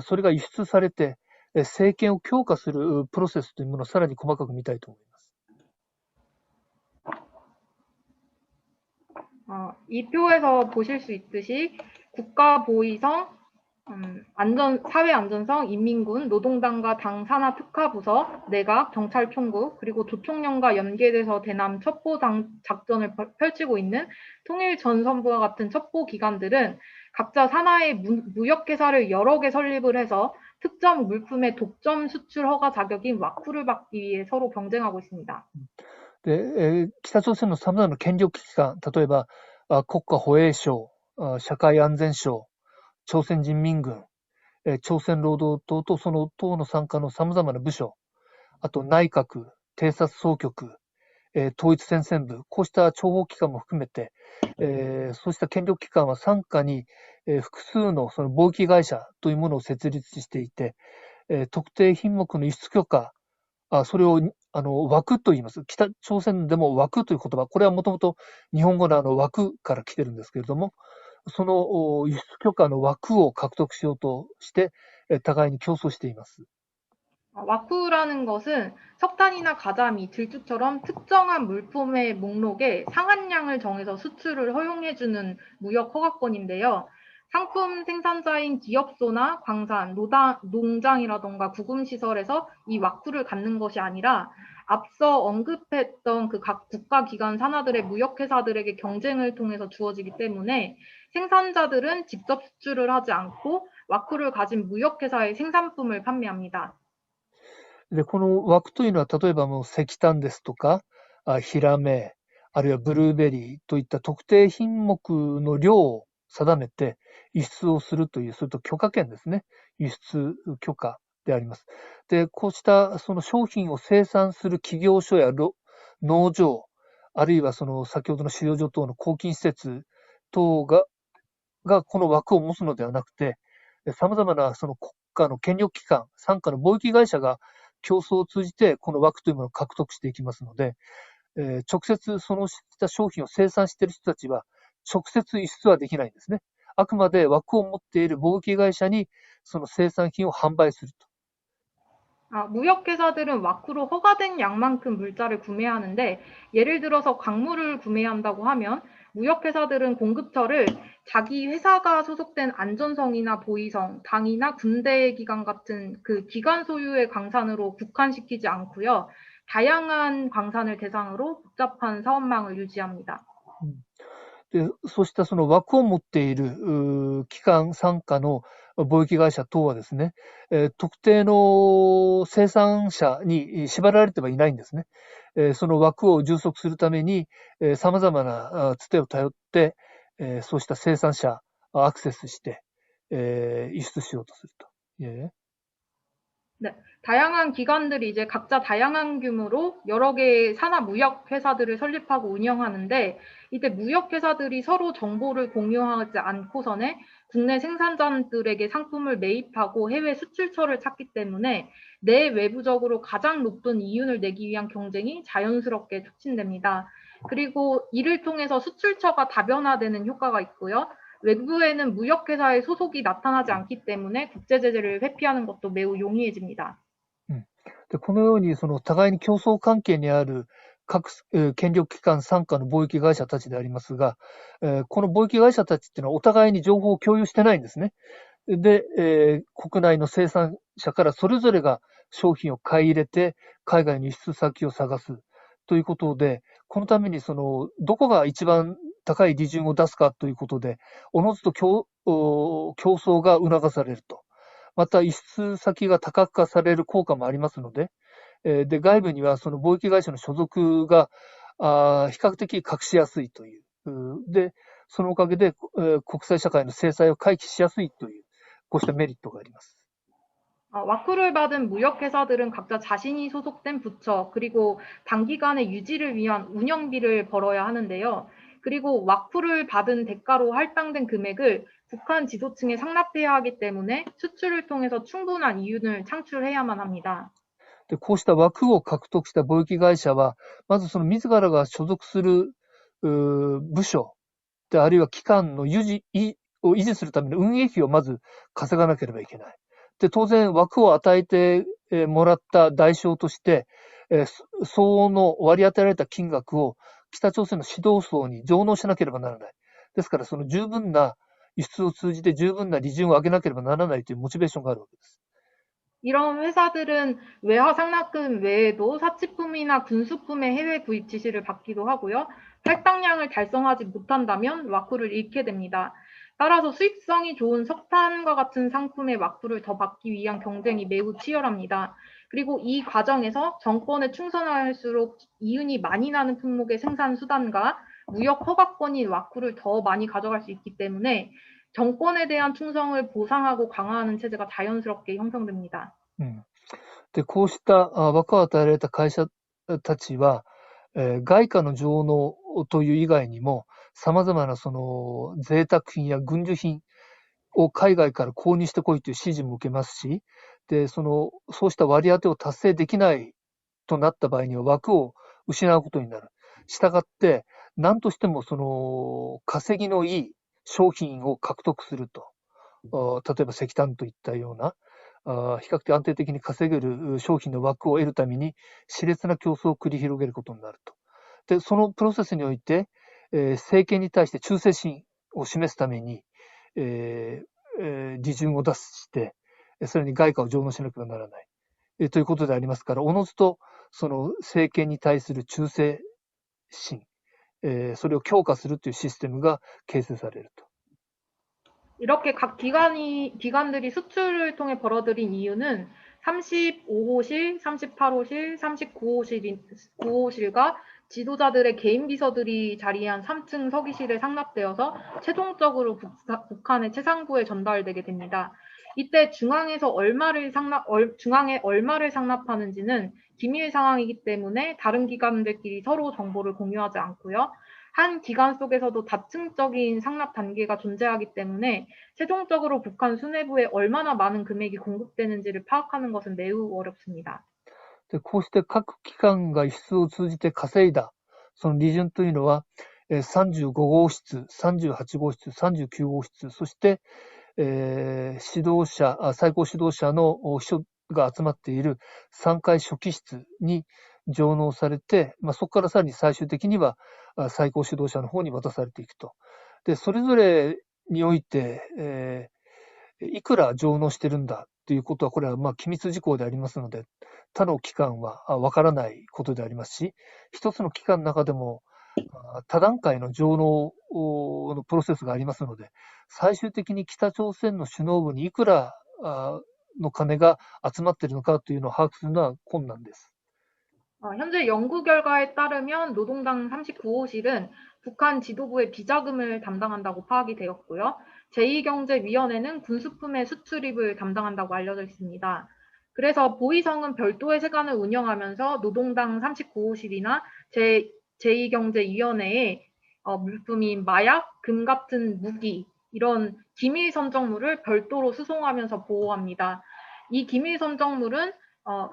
それが輸出されて、政権を強化するプロセスというものをさらに細かく見たいと思います。 이 표에서 보실 수 있듯이 국가 보위성, 사회 안전성, 인민군, 노동당과 당 산하 특화부서, 내각, 경찰총국, 그리고 조총련과 연계돼서 대남 첩보 작전을 펼치고 있는 통일전선부와 같은 첩보 기관들은 각자 산하의 무역회사를 여러 개 설립을 해서 특정 물품의 독점 수출 허가 자격인 와쿠를 받기 위해 서로 경쟁하고 있습니다. で北朝鮮の様々な権力機関、例えば国家保衛省、社会安全省、朝鮮人民軍、朝鮮労働党とその党の傘下の様々な部署、あと内閣、偵察総局、統一戦線部、こうした諜報機関も含めて、そうした権力機関は傘下に、複数のその貿易会社というものを設立していて、特定品目の輸出許可、それを枠と言います。北朝鮮でも枠という言葉、これはもともと日本語の枠から来てるんですけれども、その輸出許可の枠を獲得しようとして、互いに競争しています。 와쿠라는 것은 석탄이나 가자미, 들주처럼 특정한 물품의 목록에 상한량을 정해서 수출을 허용해주는 무역 허가권인데요. 상품 생산자인 기업소나 광산, 농장이라던가 구금시설에서 이 와쿠를 갖는 것이 아니라 앞서 언급했던 그 각 국가기관 산하들의 무역회사들에게 경쟁을 통해서 주어지기 때문에 생산자들은 직접 수출을 하지 않고 와쿠를 가진 무역회사의 생산품을 판매합니다. でこの枠というのは、例えばもう石炭ですとか、ヒラメ、あるいはブルーベリーといった特定品目の量を定めて輸出をするという、それと許可権ですね。輸出許可であります。で、こうしたその商品を生産する企業所や農場、あるいはその先ほどの収容所等の公金施設等がこの枠を持つのではなくて、様々なその国家の権力機関、傘下の貿易会社が競争を通じてこの枠というものを獲得していきますので、直接そのした商品を生産している人たちは直接輸出はできないんですね。あくまで枠を持っている貿易会社にその生産品を販売すると。 무역회사들은 와쿠로 허가된 양만큼 물자를 구매하는데, 예를 들어서 광물을 구매한다고 하면 무역회사들은 공급처를 자기 회사가 소속된 안전성이나 보이성, 당이나 군대 기관 같은 그 기관 소유의 광산으로 국한시키지 않고요. 다양한 광산을 대상으로 복잡한 사업망을 유지합니다. で、そうしたその枠を持っている機関傘下の貿易会社等はですね、特定の生産者に縛られてはいないんですね。その枠を充足するために、様々なつてを頼って、そうした生産者アクセスして、輸出しようとすると。네, 다양한 기관들이 이제 각자 다양한 규모로 여러 개의 산업 무역 회사들을 설립하고 운영하는데, 이때 무역 회사들이 서로 정보를 공유하지 않고서는 국내 생산자들에게 상품을 매입하고 해외 수출처를 찾기 때문에 내외부적으로 가장 높은 이윤을 내기 위한 경쟁이 자연스럽게 촉진됩니다. 그리고 이를 통해서 수출처가 다변화되는 효과가 있고요. 외부에는 무역회사의 소속이 나타나지 않기 때문에 국제제재를 회피하는 것도 매우 용이해집니다. で、このように、その互いに競争関係にある各、権力機関傘下の貿易会社たちでありますが、この貿易会社たちっていうのはお互いに情報を共有してないんですね。で、国内の生産者からそれぞれが商品を買い入れて、海外の輸出先を探すということで、このためにどこが一番高い利潤を出すかということで、おのずと競争が促されると。また、輸出先が多角化される効果もありますので、で、外部にはその貿易会社の所属が比較的隠しやすいという。で、そのおかげで、国際社会の制裁を回避しやすいという、こうしたメリットがあります。와쿠를 받은 무역회사들은 각자 자신이 소속된 부처, 그리고 단기간의 유지를 위한 운영비를 벌어야 하는데요. 그리고 와쿠를 받은 대가로 할당된 금액을 북한 지도층에 상납해야 하기 때문에 수출을 통해서 충분한 이윤을 창출해야만 합니다. で、こうした枠を獲得した貿易会社は、まずその自らが所属する部署で、あるいは機関のを維持するための運営費をまず稼がなければいけない。で、当然枠を与えてもらった代償として、相応の割り当てられた金額を北朝鮮の指導層に上納しなければならない。ですから、その十分な輸出を通じて十分な利潤を上げなければならないというモチベーションがあるわけです。이런 회사들은 외화 상납금 외에도 사치품이나 군수품의 해외 구입 지시를 받기도 하고요. 할당량을 달성하지 못한다면 와쿠를 잃게 됩니다. 따라서 수익성이 좋은 석탄과 같은 상품의 와쿠를 더 받기 위한 경쟁이 매우 치열합니다. 그리고 이 과정에서 정권에 충성할수록 이윤이 많이 나는 품목의 생산 수단과 무역 허가권인 와쿠를 더 많이 가져갈 수 있기 때문에 정권에 대한 충성을 보상하고 강화하는 체제가 자연스럽게 형성됩니다. で、こうした枠を与えられた会社たちは、外貨の上納という以外にも、様々なその贅沢品や軍需品を海外から購入してこいという指示も受けますし、で、そうした割り当てを達成できないとなった場合には枠を失うことになる。したがって、何としても稼ぎのいい商品を獲得すると。例えば石炭といったような、比較的安定的に稼げる商品の枠を得るために熾烈な競争を繰り広げることになると。で、そのプロセスにおいて、政権に対して忠誠心を示すために、利潤を出して、それに外貨を上納しなければならない、ということでありますから、おのずとその政権に対する忠誠心、それを強化するというシステムが形成されると。 이렇게 각 기관들이 수출을 통해 벌어들인 이유는 35호실, 38호실, 39호실과 지도자들의 개인 비서들이 자리한 3층 서기실에 상납되어서 최종적으로 북한의 최상부에 전달되게 됩니다. 이때 중앙에 얼마를 상납하는지는 기밀 상황이기 때문에 다른 기관들끼리 서로 정보를 공유하지 않고요. 한 기관 속에서도 다층적인 상납 단계가 존재하기 때문에 최종적으로 북한 수뇌부에 얼마나 많은 금액이 공급되는지를 파악하는 것은 매우 어렵습니다. で、こうして各機関が輸出を通じて稼いだ、その利潤というのは、35号室、38号室、39号室、そして、最高指導者の秘書が集まっている3階初期室に上納されて、そこからさらに最終的には最高指導者の方に渡されていくと。で、それぞれにおいて、いくら上納してるんだということは、これは機密事項でありますので、他の機関はわからないことでありますし、一つの機関の中でも多段階の上納のプロセスがありますので、最終的に北朝鮮の首脳部にいくらの金が集まっているのかというのを把握するのは困難です。현재 연구 결과에 따르면 노동당 39호실은 북한 지도부의 비자금을 담당한다고 파악이 되었고요. 제2경제위원회는 군수품의 수출입을 담당한다고 알려져 있습니다. 그래서 보위성은 별도의 세관을 운영하면서 노동당 39호실이나 제2경제위원회의 물품인 마약, 금 같은 무기, 이런 기밀 선정물을 별도로 수송하면서 보호합니다. 이 기밀 선정물은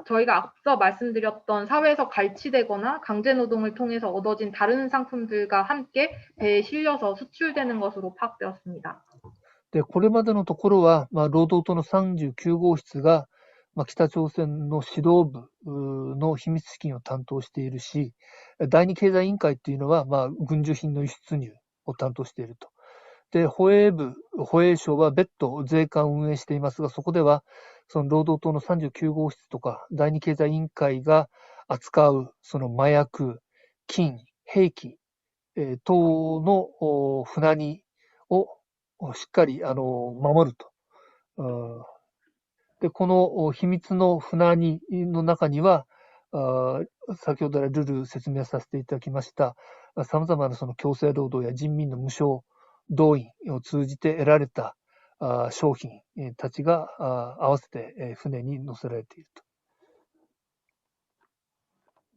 저희가 앞서 말씀드렸던 사회에서 갈취되거나 강제노동을 통해서 얻어진 다른 상품들과 함께 배에 실려서 수출되는 것으로 파악되었습니다. で、これまでのところは、労働党の39号室が、北朝鮮の指導部の秘密資金を担当しているし、第二経済委員会っていうのは、軍需品の輸出入を担当していると。で、保衛省は別途税関を運営していますが、そこでは、その労働党の39号室とか、第二経済委員会が扱う、その麻薬、金、兵器、等の船荷をしっかり守ると。で、この秘密の船荷の中には、先ほどルール説明させていただきました、様々なその強制労働や人民の無償動員を通じて得られた商品たちが合わせて船に乗せられていると。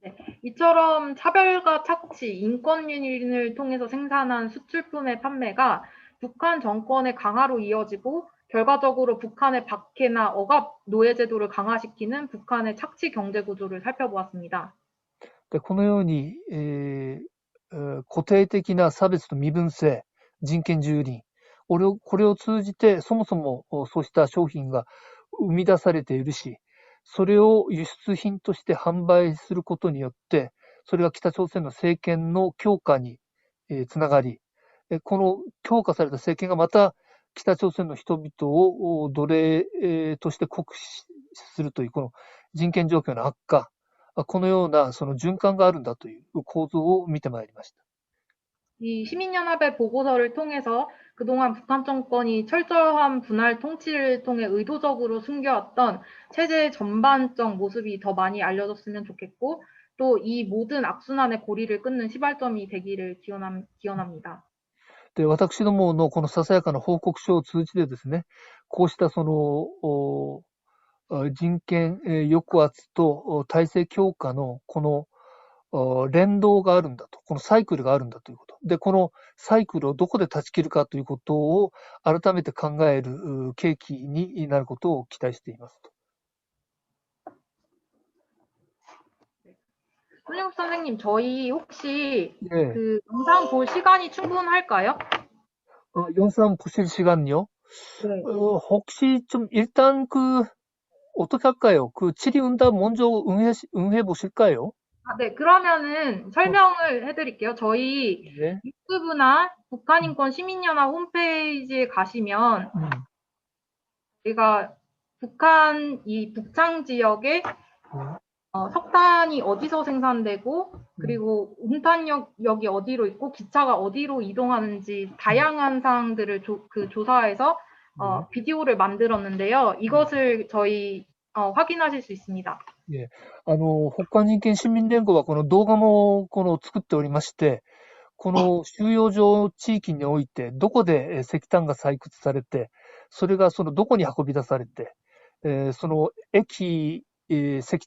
네, 이처럼 차별과 착취, 인권유린을 통해서 생산한 수출품의 판매가 북한 정권의 강화로 이어지고 결과적으로 북한의 박해나 억압, 노예제도를 강화시키는 북한의 착취 경제구조를 살펴보았습니다. で、このように、固定的な差別と身分制、人権蹂躙、これを通じてそもそもそうした商品が生み出されているし、それを輸出品として販売することによって、それが北朝鮮の政権の強化につながり、この強化された政権がまた北朝鮮の人々を奴隷として酷使するという、この人権状況の悪化、このようなその循環があるんだという構造を見てまいりました。 이 시민연합의 보고서를 통해서 그동안 북한 정권이 철저한 분할 통치를 통해 의도적으로 숨겨왔던 체제의 전반적 모습이 더 많이 알려졌으면 좋겠고, 또 이 모든 악순환의 고리를 끊는 시발점이 되기를 기원합니다. で、私どものこのささやかな報告書を通じてですね、こうしたその人権抑圧と体制強化のこの連動があるんだと、このサイクルがあるんだということ。で、このサイクルをどこで断ち切るかということを改めて考える契機になることを期待していますと。 손영국 선생님, 저희 혹시 네. 그 영상 볼 시간이 충분할까요? 영상 보실 시간요? 네. 혹시 좀 일단 어떻게 할까요? 질의응답 먼저 응해 보실까요? 네, 그러면은 설명을 해드릴게요. 저희 네. 유튜브나 북한인권 시민연합 홈페이지에 가시면 우리가 북한 이 북창 지역에 석탄이 어디서 생산되고 그리고 운탄역이 어디로 있고 기차가 어디로 이동하는지 다양한 사항들을 조사해서 비디오를 만들었는데요. 이것을 저희 확인하실 수 있습니다. 北韓人権市民連合はこの動画も作っておりまして、この収容所地域においてどこで石炭が採掘されて、それがそのどこに運び出されて、その石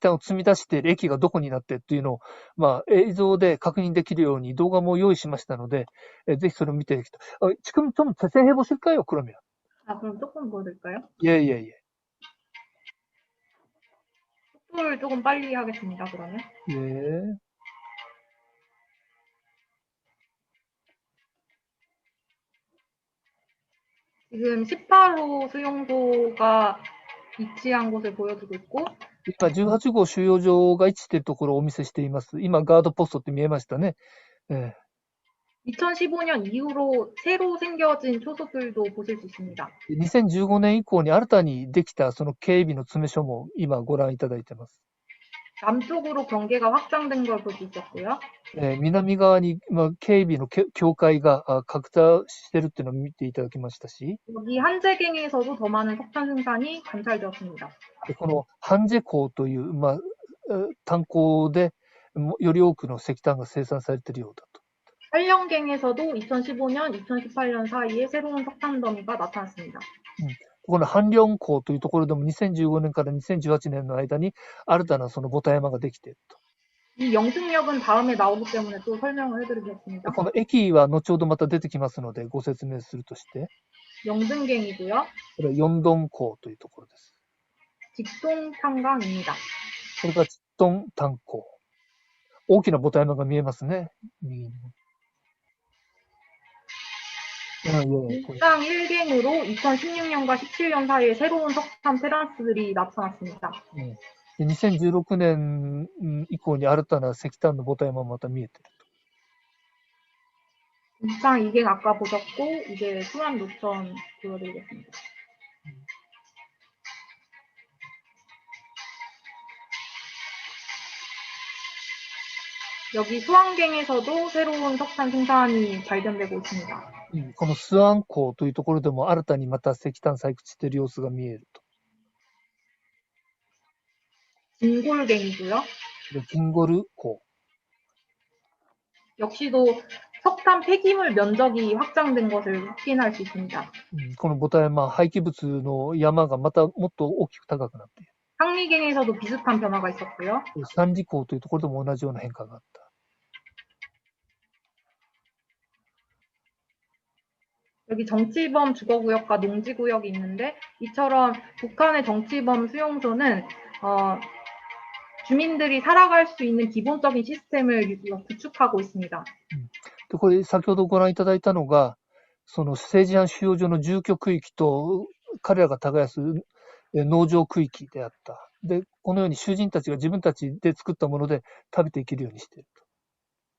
炭を積み出している駅がどこになってっていうのを、映像で確認できるように動画も用意しましたので、ぜひそれを見ていただきたい。지금 좀 자세히 보실까요, 그러면? 그럼 조금 보여드릴까요? 예. 속도를 조금 빨리 하겠습니다, 그러면. 예. 지금 18호 수용소가 위치한 곳을 보여주고 있고, 今、18号収容所が位置しているところをお見せしています。今、ガードポストって見えましたね。2015년 이후로 새로 생겨진 초소들도 보실 수 있습니다. 2015年以降に新たにできたその警備の詰め所も今ご覧いただいています。 남쪽으로 경계가 확장된 걸 볼 수 있었고요. 南側に、警備の境界が拡大してるっていうのを見ていただきましたし、 여기 한제갱에서도 더 많은 석탄 생산이 관찰되었습니다. このハンジェ港という、炭鉱でより多くの石炭が生産されているようだと。 한령갱에서도 2015년, 2018년 사이에 새로운 석탄 더미가 나타났습니다. この한령港というところでも2015年から2018年の間に新たなそのボタ山ができていると。 이 영승역은 다음에 나오기 때문에 또 설명을 해드리겠습니다. この駅は後ほどまた出てきますのでご説明するとして、 영등갱이고요. これは四洞港というところです。 직송탄강입니다. これがチットン炭鉱。大きなボタ山が見えますね。右に。일당 1갱으로 2016년과 17년 사이에 새로운 석탄 테라스들이 나타났습니다. 2016年以降に新たな石炭のボタ山もまた見えていると。 일당 2갱 아까 보셨고 이제 수완 노천 보여드리겠습니다. 여기 수안갱에서도 새로운 석탄 생산이 발견되고 있습니다. このスアン港というところでも新たにまた石炭採掘している様子が見えると。 진골갱이고요. 진골港。 역시도 석탄 폐기물 면적이 확장된 것을 확인할 수 있습니다. このボタ山、廃棄物の山がまたもっと大きく高くなっている。 상리갱에서도 비슷한 변화가 있었고요. 三里港というところでも同じような変化があった。 여기 정치범 주거구역과 농지구역이 있는데 이처럼 북한의 정치범 수용소는 주민들이 살아갈 수 있는 기본적인 시스템을 구축하고 있습니다. これ先ほどご覧いただいたのが、その政治犯収容所の住居区域と彼らが耕す農場区域であった。で、このように囚人たちが自分たちで作ったもので食べていけるようにしていると。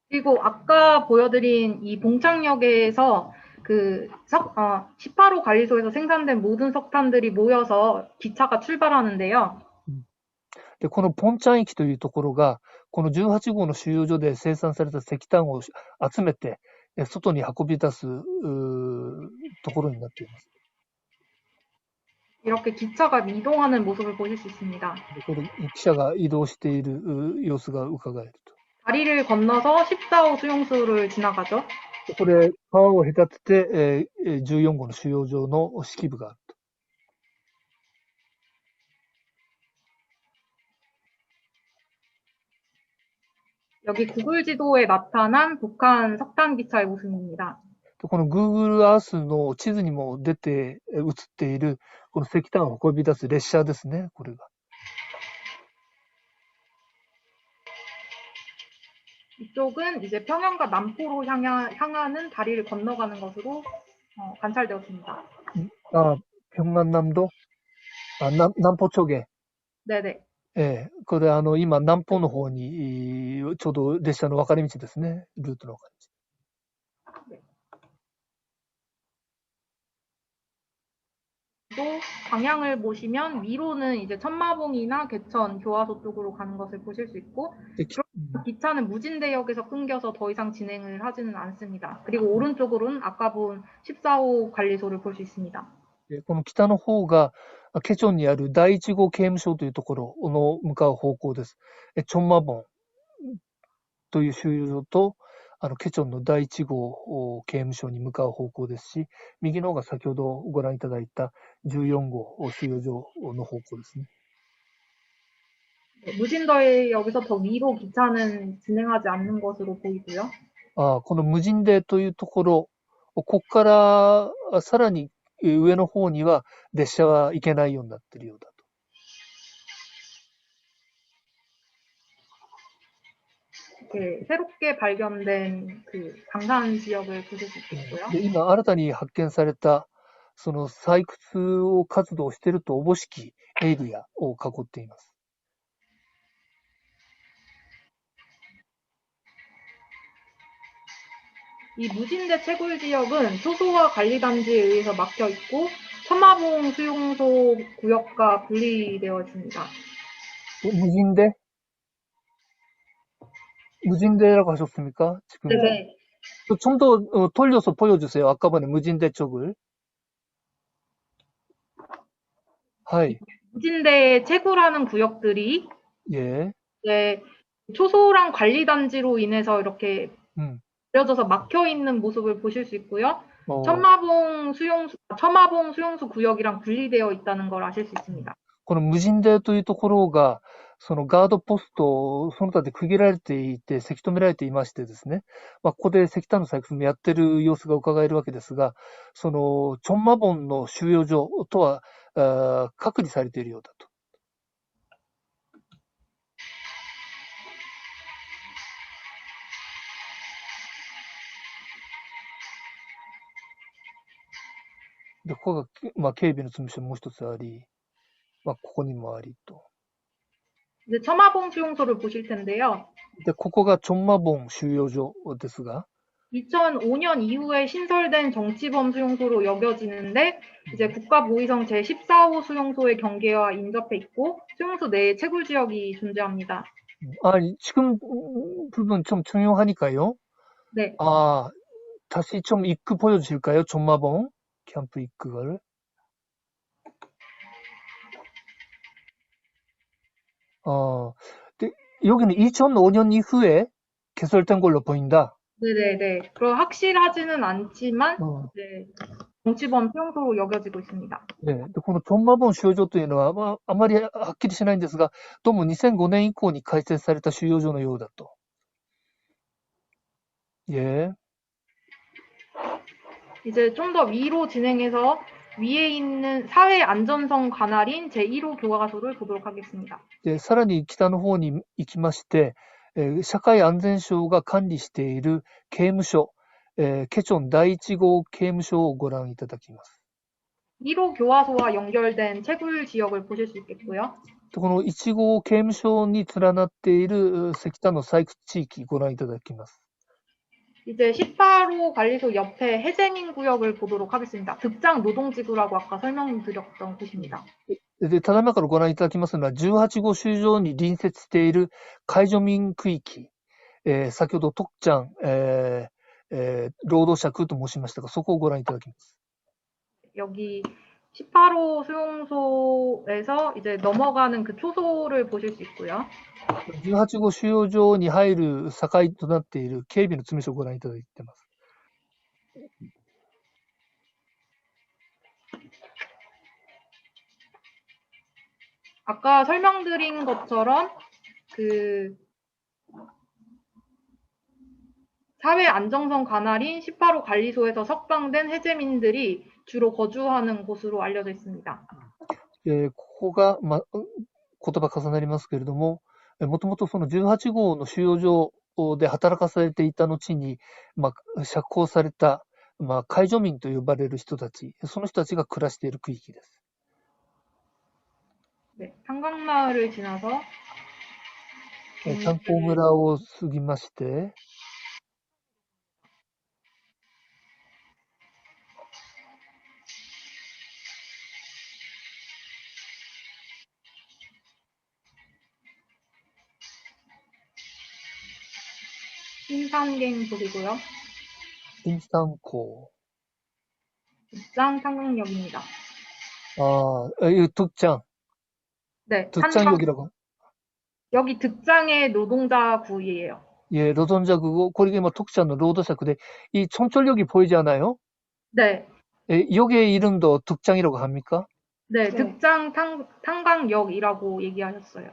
그리고 아까 보여드린 이 봉창역에서 그 18호 관리소에서 생산된 모든 석탄들이 모여서 기차가 출발하는데요. で、このポンチャン駅というところが、この18号の収容所で生産された石炭を集めて、外に運び出すところになっています。 이렇게 기차가 이동하는 모습을 보실 수 있습니다. これ汽車が移動している様子が伺えると。 다리를 건너서 14호 수용소를 지나가죠. これ、川を隔てて、14号の収容所の指揮部があると。 여기 구글 지도에 나타난 북한 석탄 기차의 모습입니다. この Google Earth の地図にも出て、映っている、この石炭を運び出す列車ですね、これが。 이쪽은 이제 평양과 남포로 향하는 다리를 건너가는 것으로 관찰되었습니다. 평안남도? 남포 쪽에. 네네. これ今南方の方にちょうど列車の分かれ道ですね。ルートの分かれ道。 또 방향을 보시면 위로는 이제 천마봉이나 개천, 교화소 쪽으로 가는 것을 보실 수 있고 기차는 무진대역에서 끊겨서 더 이상 진행을 하지는 않습니다. 그리고 오른쪽으로는 아까 본 14호 관리소를 볼 수 있습니다. この北の方がケチョンにある第1号刑務所というところの向かう方向です。チョンマボンという収容所とケチョンの第1号刑務所に向かう方向ですし、右の方が先ほどご覧いただいた14号収容所の方向ですね。 무진대역에서 더 위로 기차는 진행하지 않는 것으로 보이고요. この無人でというところ、ここからさらに上の方には列車は行けないようになっているようだと。 이렇게 새롭게 발견된 그 강산 지역을 보실 수 있고요. 今新たに発見されたその採掘を活動しているとおぼしきエリアを囲っています。 이 무진대 채굴 지역은 초소화 관리 단지에 의해서 막혀 있고 첨화봉 수용소 구역과 분리되어 있습니다. 무진대? 무진대라고 하셨습니까? 지금 네. 좀 더 돌려서 보여주세요. 아까번에 무진대 쪽을. 하이. 무진대에 채굴하는 구역들이 예. 이제 초소랑 관리 단지로 인해서 이렇게 그려져서 막혀 있는 모습을 보실 수 있고요. 첨화봉 수용소 구역이랑 분리되어 있다는 걸 아실 수 있습니다. この無人でというところが、そのガードポスト、その他で区切られていて、せき止められていましてですね、ここで石炭の採掘もやってる様子が伺えるわけですが、その、チョンマボンの収容所とは、隔離されているようだと。で、ここが、警備の積み所もう一つあり、ここにもありと。 이제 첨화봉 수용소를 보실 텐데요. で、ここがチョンマボン収容所ですが、 2005년 이후에 신설된 정치범 수용소로 여겨지는데 이제 국가보위성 제14호 수용소의 경계와 인접해 있고 수용소 내에 채굴 지역이 존재합니다. 지금 부분 좀 중요하니까요. 네. 다시 좀 입구 보여주실까요? 존마봉 캠프 입구를. 여기는 2005년 이후에 개설된 걸로 보인다. 네네네. 그럼 확실하지는 않지만 네, 정치범 수용소로 여겨지고 있습니다. 네, このチョンマボン収容所というのは、あまりはっきりしないんですが、どうも2005年以降に開設された収容所のようだと。예. 이제 좀 더 위로 진행해서 위에 있는 사회 안전성 관할인 제1호 교과서를 보도록 하겠습니다. で、さらに北の方に行きまして、社会安全省が管理している刑務所、ケチョン第1号刑務所をご覧いただきます。 1호 교화소와 연결된 채굴 지역을 보실 수 있겠고요. この1号刑務所に連なっている石炭の採掘地域ご覧いただきます。 이제 18호 관리소 옆에 해제민 구역을 보도록 하겠습니다. 극장 노동지구라고 아까 설명드렸던 곳입니다. で、ただいまからご覧いただきますのは、18号収容所に隣接している解除民区域、先ほど徳ちゃん、労働者区と申しましたが、そこをご覧いただきます。 여기 18호 수용소에서 이제 넘어가는 그 초소를 보실 수 있고요. 18号収容所に入る境となっている警備の詰め所をご覧いただいています。 아까 설명드린 것처럼 그 사회 안정성 관할인 18호 관리소에서 석방된 해제민들이 주로 거주하는 곳으로 알려져 있습니다. ここが、言葉重なりますけれども、もともとその18号の収容所で働かされていた後に、釈放された、解除民と呼ばれる人たち、その人たちが暮らしている区域です。 네, 탄광마을을 지나서 탄광村を過ぎまして、 신산갱도이고요. 인산코. 득장 탄광역입니다. 이 득장. 네, 득장역이라고. 여기 득장의 노동자구이에요. 예, 노동자구고, 거기 득장의 노동자구인데, 이 청철역이 보이지 않아요? 네. 여기의 이름도 득장이라고 합니까? 네, 득장 탄광역이라고 얘기하셨어요.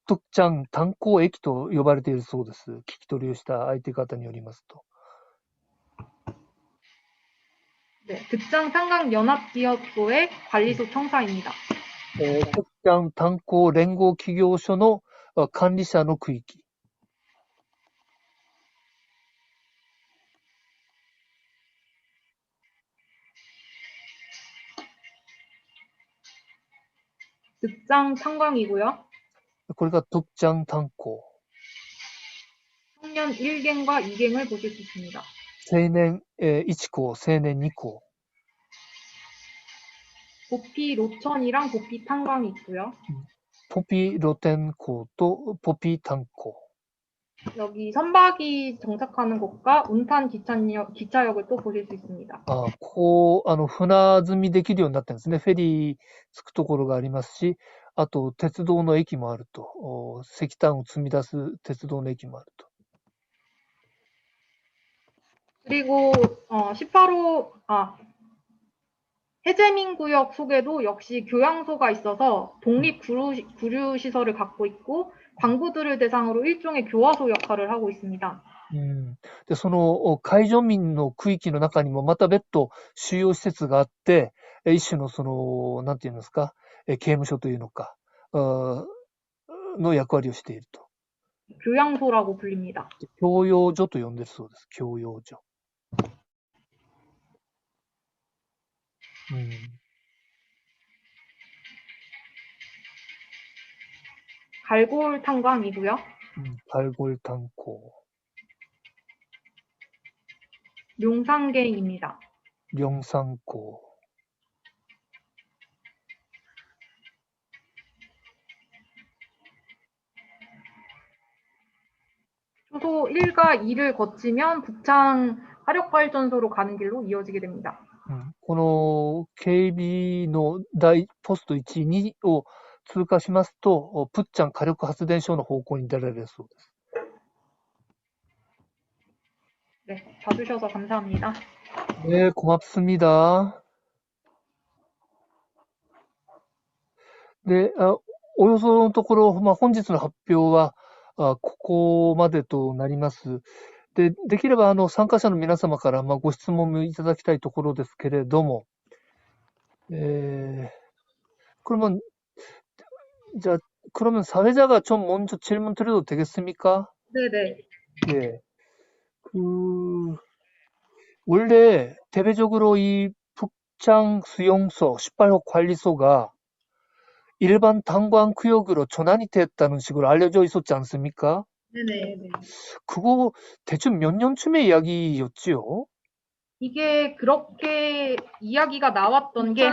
득장 단코駅と呼ばれているそうです。聞き取りをした相手方によりますと。 네, 득장 탄광연합기업소의 관리소 청사입니다. 득장 단코連合企業所の管理者の区域。 네, 득장 탄광이고요. これが徳ちゃん炭鉱。 청년 1갱과 2갱을 보실 수 있습니다. 青年、1校、青年2校。 보피 로천이랑 보피 탄광이 있고요. ポピ露天港とポピ炭鉱。 여기 선박이 정착하는 곳과 운탄 기차역을 또 보실 수 있습니다. ここ、船積みできるようになってるんですね。フェリー着くところがありますし、あと、鉄道の駅もあると。石炭を積み出す鉄道の駅もあると。 그리고 18호 해제민구역 속에도 역시 교양소가 있어서 독립 구류 시설을 갖고 있고 광부들을 대상으로 일종의 교화소 역할을 하고 있습니다. で、その解除民の区域の中にもまた別途収容施設があって、一種のその、なんていうんですか、刑務所というのか、の役割をしていると。 교양소라고 불립니다. 教養所と呼んでるそうです。教養所。 갈골 탄광이고요. 갈골炭鉱。 룡상갱입니다. 梁山港。 초소 1과 2를 거치면 북창 화력발전소로 가는 길로 이어지게 됩니다. この警備のポスト1、2を通過しますと、プッチャン火力発電所の方向に出られるそうです。 네, 봐주셔서 감사합니다. 네, 고맙습니다. 네, およそのところ、本日の発表は、ここまでとなります。で、できれば参加者の皆様から、ご質問もいただきたいところですけれども、그러면, 자, 그러면 사회자가 좀 먼저 질문 드려도 되겠습니까? 네네. 예. 원래 대외적으로 이 북창 수용소, 18호 관리소가 일반 탄광 구역으로 전환이 됐다는 식으로 알려져 있었지 않습니까? 네네. 그거 대충 몇 년쯤의 이야기였지요? 이게 그렇게 이야기가 나왔던 게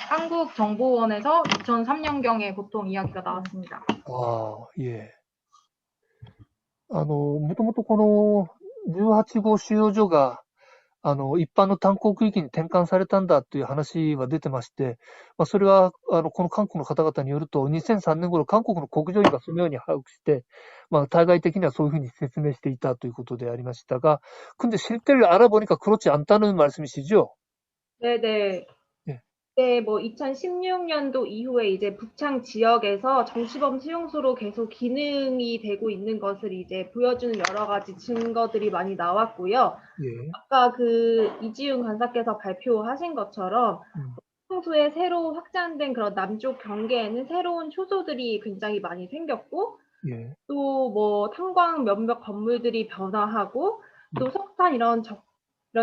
한국정보원에서 2003년경에 보통 이야기가 나왔습니다. 예. もともとこの18号収容所が、一般の炭鉱区域に転換されたんだという話は出てまして、それは、この韓国の方々によると、2003年頃、韓国の国情院がそのように把握して、対外的にはそういうふうに説明していたということでありましたが、근데 실제를 알아보니까 그렇지 않다는 말씀이시죠? 네네. 네, 2016년도 이후에 이제 북창 지역에서 정치범 수용소로 계속 기능이 되고 있는 것을 이제 보여주는 여러 가지 증거들이 많이 나왔고요. 예. 아까 이지훈 간사께서 발표하신 것처럼 평소에 새로 확장된 그런 남쪽 경계에는 새로운 초소들이 굉장히 많이 생겼고, 예. 또 탄광 몇몇 건물들이 변화하고, 또 석탄 이런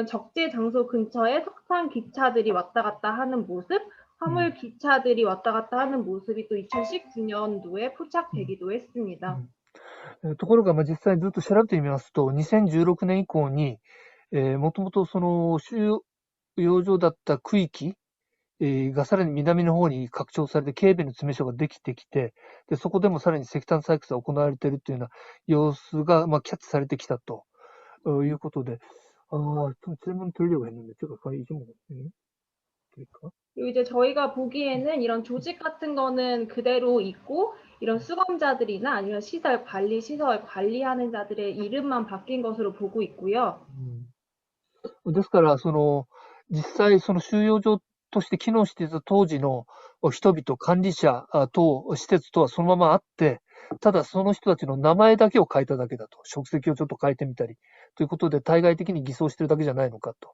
적재 장소 근처에 석탄 기차들이 왔다 갔다 하는 모습, 화물 기차들이 왔다 갔다 하는 모습이 또 2019년도에 포착되기도 했습니다. ところが、実際ずっと調べてみますと、2016年以降に、もともとその収容所だった区域、がさらに南の方に拡張されて、警備の詰め所ができてきて、で、そこでもさらに石炭採掘が行われているというような様子が、キャッチされてきたということで、좀 질문 드리려고 했는데, 제가 거의 이 정도 드릴까? 그리고 이제 저희가 보기에는 이런 조직 같은 거는 그대로 있고, 이런 수감자들이나 아니면 시설 관리하는 자들의 이름만 바뀐 것으로 보고 있고요. ですから、実際その収容所として機能していた当時の人々、管理者等、施設とはそのままあって、ただその人たちの名前だけを変えただけだと。職責をちょっと変えてみたり。ということで、対外的に偽装してるだけじゃないのかと。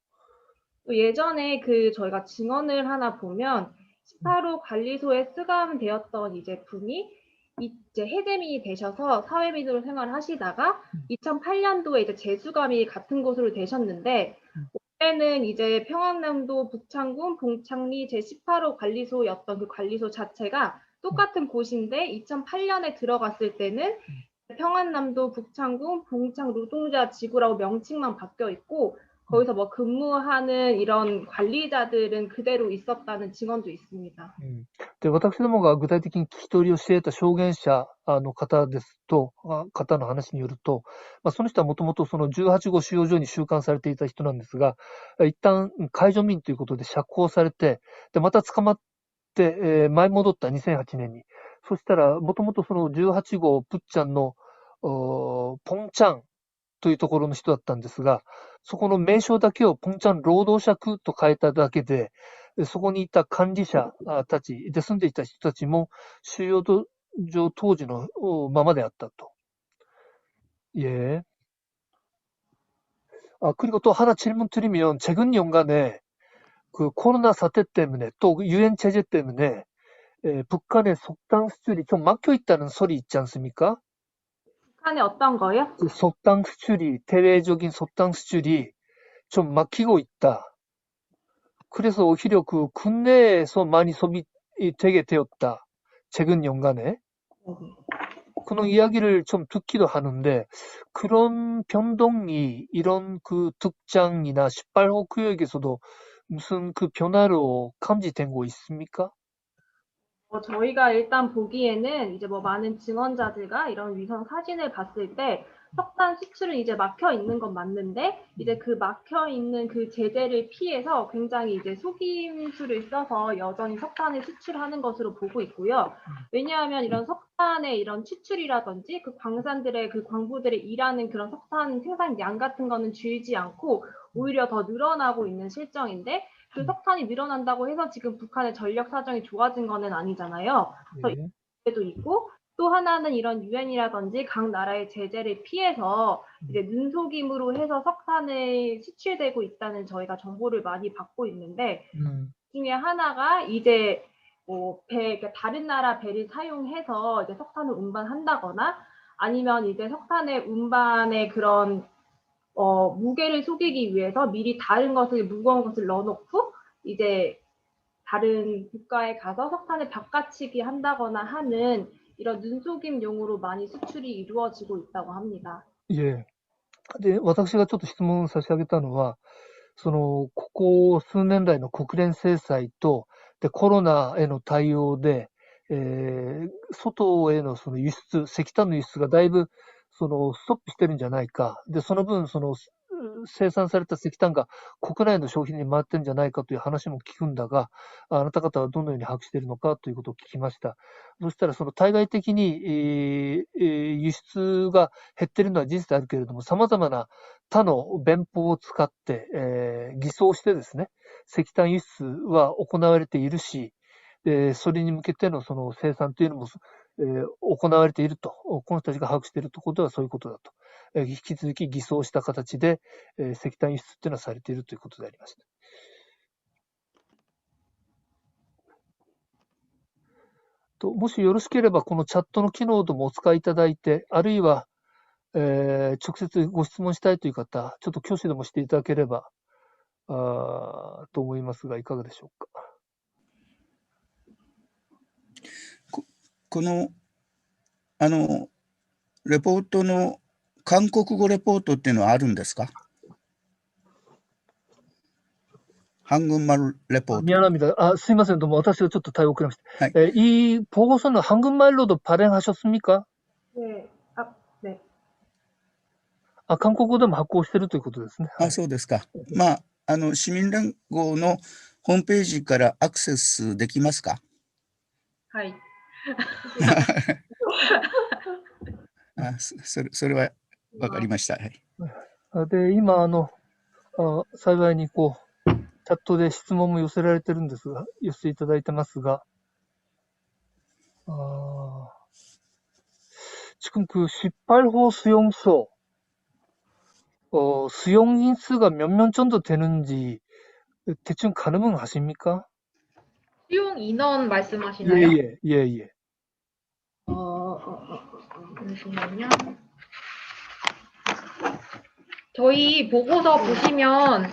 또 예전에 저희가 증언을 하나 보면 18호 관리소에 수감되었던 이제 분이 이제 해제민이 되셔서 사회민으로 생활을 하시다가 2008년도에 이제 재수감이 같은 곳으로 되셨는데 그때는 이제 평안남도 북창군 봉창리 제18호 관리소였던 그 관리소 자체가 똑같은 곳인데 2008년에 들어갔을 때는 평안남도 북창군 봉창 노동자 지구라고 명칭만 바뀌어 있고 거기서 뭐 근무하는 이런 관리자들은 그대로 있었다는 증언도 있습니다. で、私どもが具体的に聞き取りをしていた証言者の方ですと、方の話によると、その人はもともとその18号収容所に収監されていた人なんですが、一旦解除民ということで釈放されて、で、また捕まって、前戻った2008年に。そしたら、もともとその18号プッチャンの、ポンチャンというところの人だったんですが、そこの名称だけをポンチャン労働者区と変えただけで、そこにいた管理者たちで住んでいた人たちも収容所当時のままであったと. 예. 그리고 또 하나 질문 드리면, 최근 연간에 그 코로나 사태 때문에 또 유엔 체제 때문에 북한의 속당 수출이 좀 막혀 있다는 소리 있지 않습니까? 북한에 어떤 거요? 그 속당 수출이, 대외적인 속당 수출이 좀 막히고 있다. 그래서 오히려 그 국내에서 많이 소비되게 되었다. 최근 연간에. 그런 이야기를 좀 듣기도 하는데, 그런 변동이 이런 그 득장이나 18호 구역에서도 무슨 그 변화로 감지된 거 있습니까? 저희가 일단 보기에는 이제 뭐 많은 증언자들과 이런 위성 사진을 봤을 때 석탄 수출은 이제 막혀 있는 건 맞는데 이제 그 막혀 있는 그 제재를 피해서 굉장히 이제 속임수를 써서 여전히 석탄을 수출하는 것으로 보고 있고요. 왜냐하면 이런 석탄의 이런 추출이라든지 그 광산들의 그 광부들의 일하는 그런 석탄 생산량 같은 거는 줄지 않고 오히려 더 늘어나고 있는 실정인데 그 석탄이 늘어난다고 해서 지금 북한의 전력 사정이 좋아진 거는 아니잖아요. 그래서 이도 있고 또 하나는 이런 유엔이라든지 각 나라의 제재를 피해서 이제 눈속임으로 해서 석탄을 수출되고 있다는 저희가 정보를 많이 받고 있는데 그 중에 하나가 이제 뭐 그러니까 다른 나라 배를 사용해서 이제 석탄을 운반한다거나 아니면 이제 석탄의 운반의 그런 무게를 속이기 위해서 미리 다른 것을 무거운 것을 넣어놓고 이제 다른 국가에 가서 석탄을 바꿔치기 한다거나 하는 이런 눈속임용으로 많이 수출이 이루어지고 있다고 합니다. 예. で、私がちょっと質問差し上げたのは、ここ数年来の国連制裁と、で、コロナへの対応で、外へのその輸出、石炭の輸出がだいぶ、ストップしてるんじゃないか。で、その分、生産された石炭が国内の消費に回ってるんじゃないかという話も聞くんだが、あなた方はどのように把握しているのかということを聞きました。そしたら、対外的に、輸出が減っているのは事実であるけれども、様々な他の弁法を使って、偽装してですね、石炭輸出は行われているし、それに向けてのその生産というのも、行われていると、この人たちが把握しているということはそういうことだと。引き続き偽装した形で、石炭輸出というのはされているということでありました。もしよろしければ、このチャットの機能でもお使いいただいて、あるいは、直接ご質問したいという方、ちょっと挙手でもしていただければと思いますが、いかがでしょうか。このレポートの韓国語レポートっていうのはあるんですか？한국말 레포트. 미안합니다.すいません. 너무 私がちょっと対応遅れました. 이 보고서는 한국말로도 발행하셨습니까? 네. 네. 韓国語でも発行しているということですね. そうですか。市民連合のホームページからアクセスできますか？はい。それはわかりました。で、今、幸いにチャットで質問も寄せられてるんですが、寄せていただいてますが、지금 그 18호 수용소, 수용 인수가 몇 명 정도 되는지 대충 가늠은 하십니까? 수용 인원 말씀하시나요? 예. 잠시만요. 저희 보고서 보시면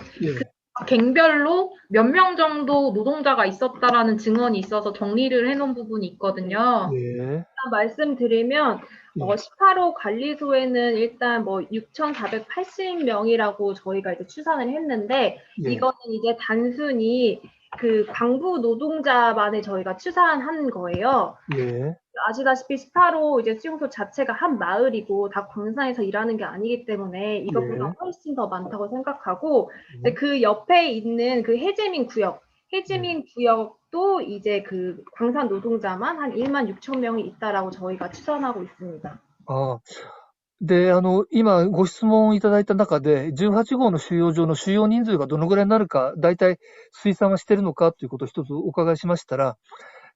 갱별로 몇 명 정도 노동자가 있었다라는 증언이 있어서 정리를 해놓은 부분이 있거든요. 예. 일단 말씀드리면 예. 18호 관리소에는 일단 뭐 6,480명이라고 저희가 이제 추산을 했는데 예. 이거는 이제 단순히 그 광부 노동자만을 저희가 추산한 거예요. 예. 아시다시피 18호 이제 수용소 자체가 한 마을이고 다 광산에서 일하는 게 아니기 때문에 이것보다 훨씬 더 많다고 생각하고 예. 그 옆에 있는 그 해제민 구역도 이제 그 광산 노동자만 한 1만 6천 명이 있다라고 저희가 추산하고 있습니다. ああ。で、今ご質問いただいた中で、18号の収容所の収容人数がどのぐらいになるか、大体推算はしてるのかということを一つお伺いしましたら、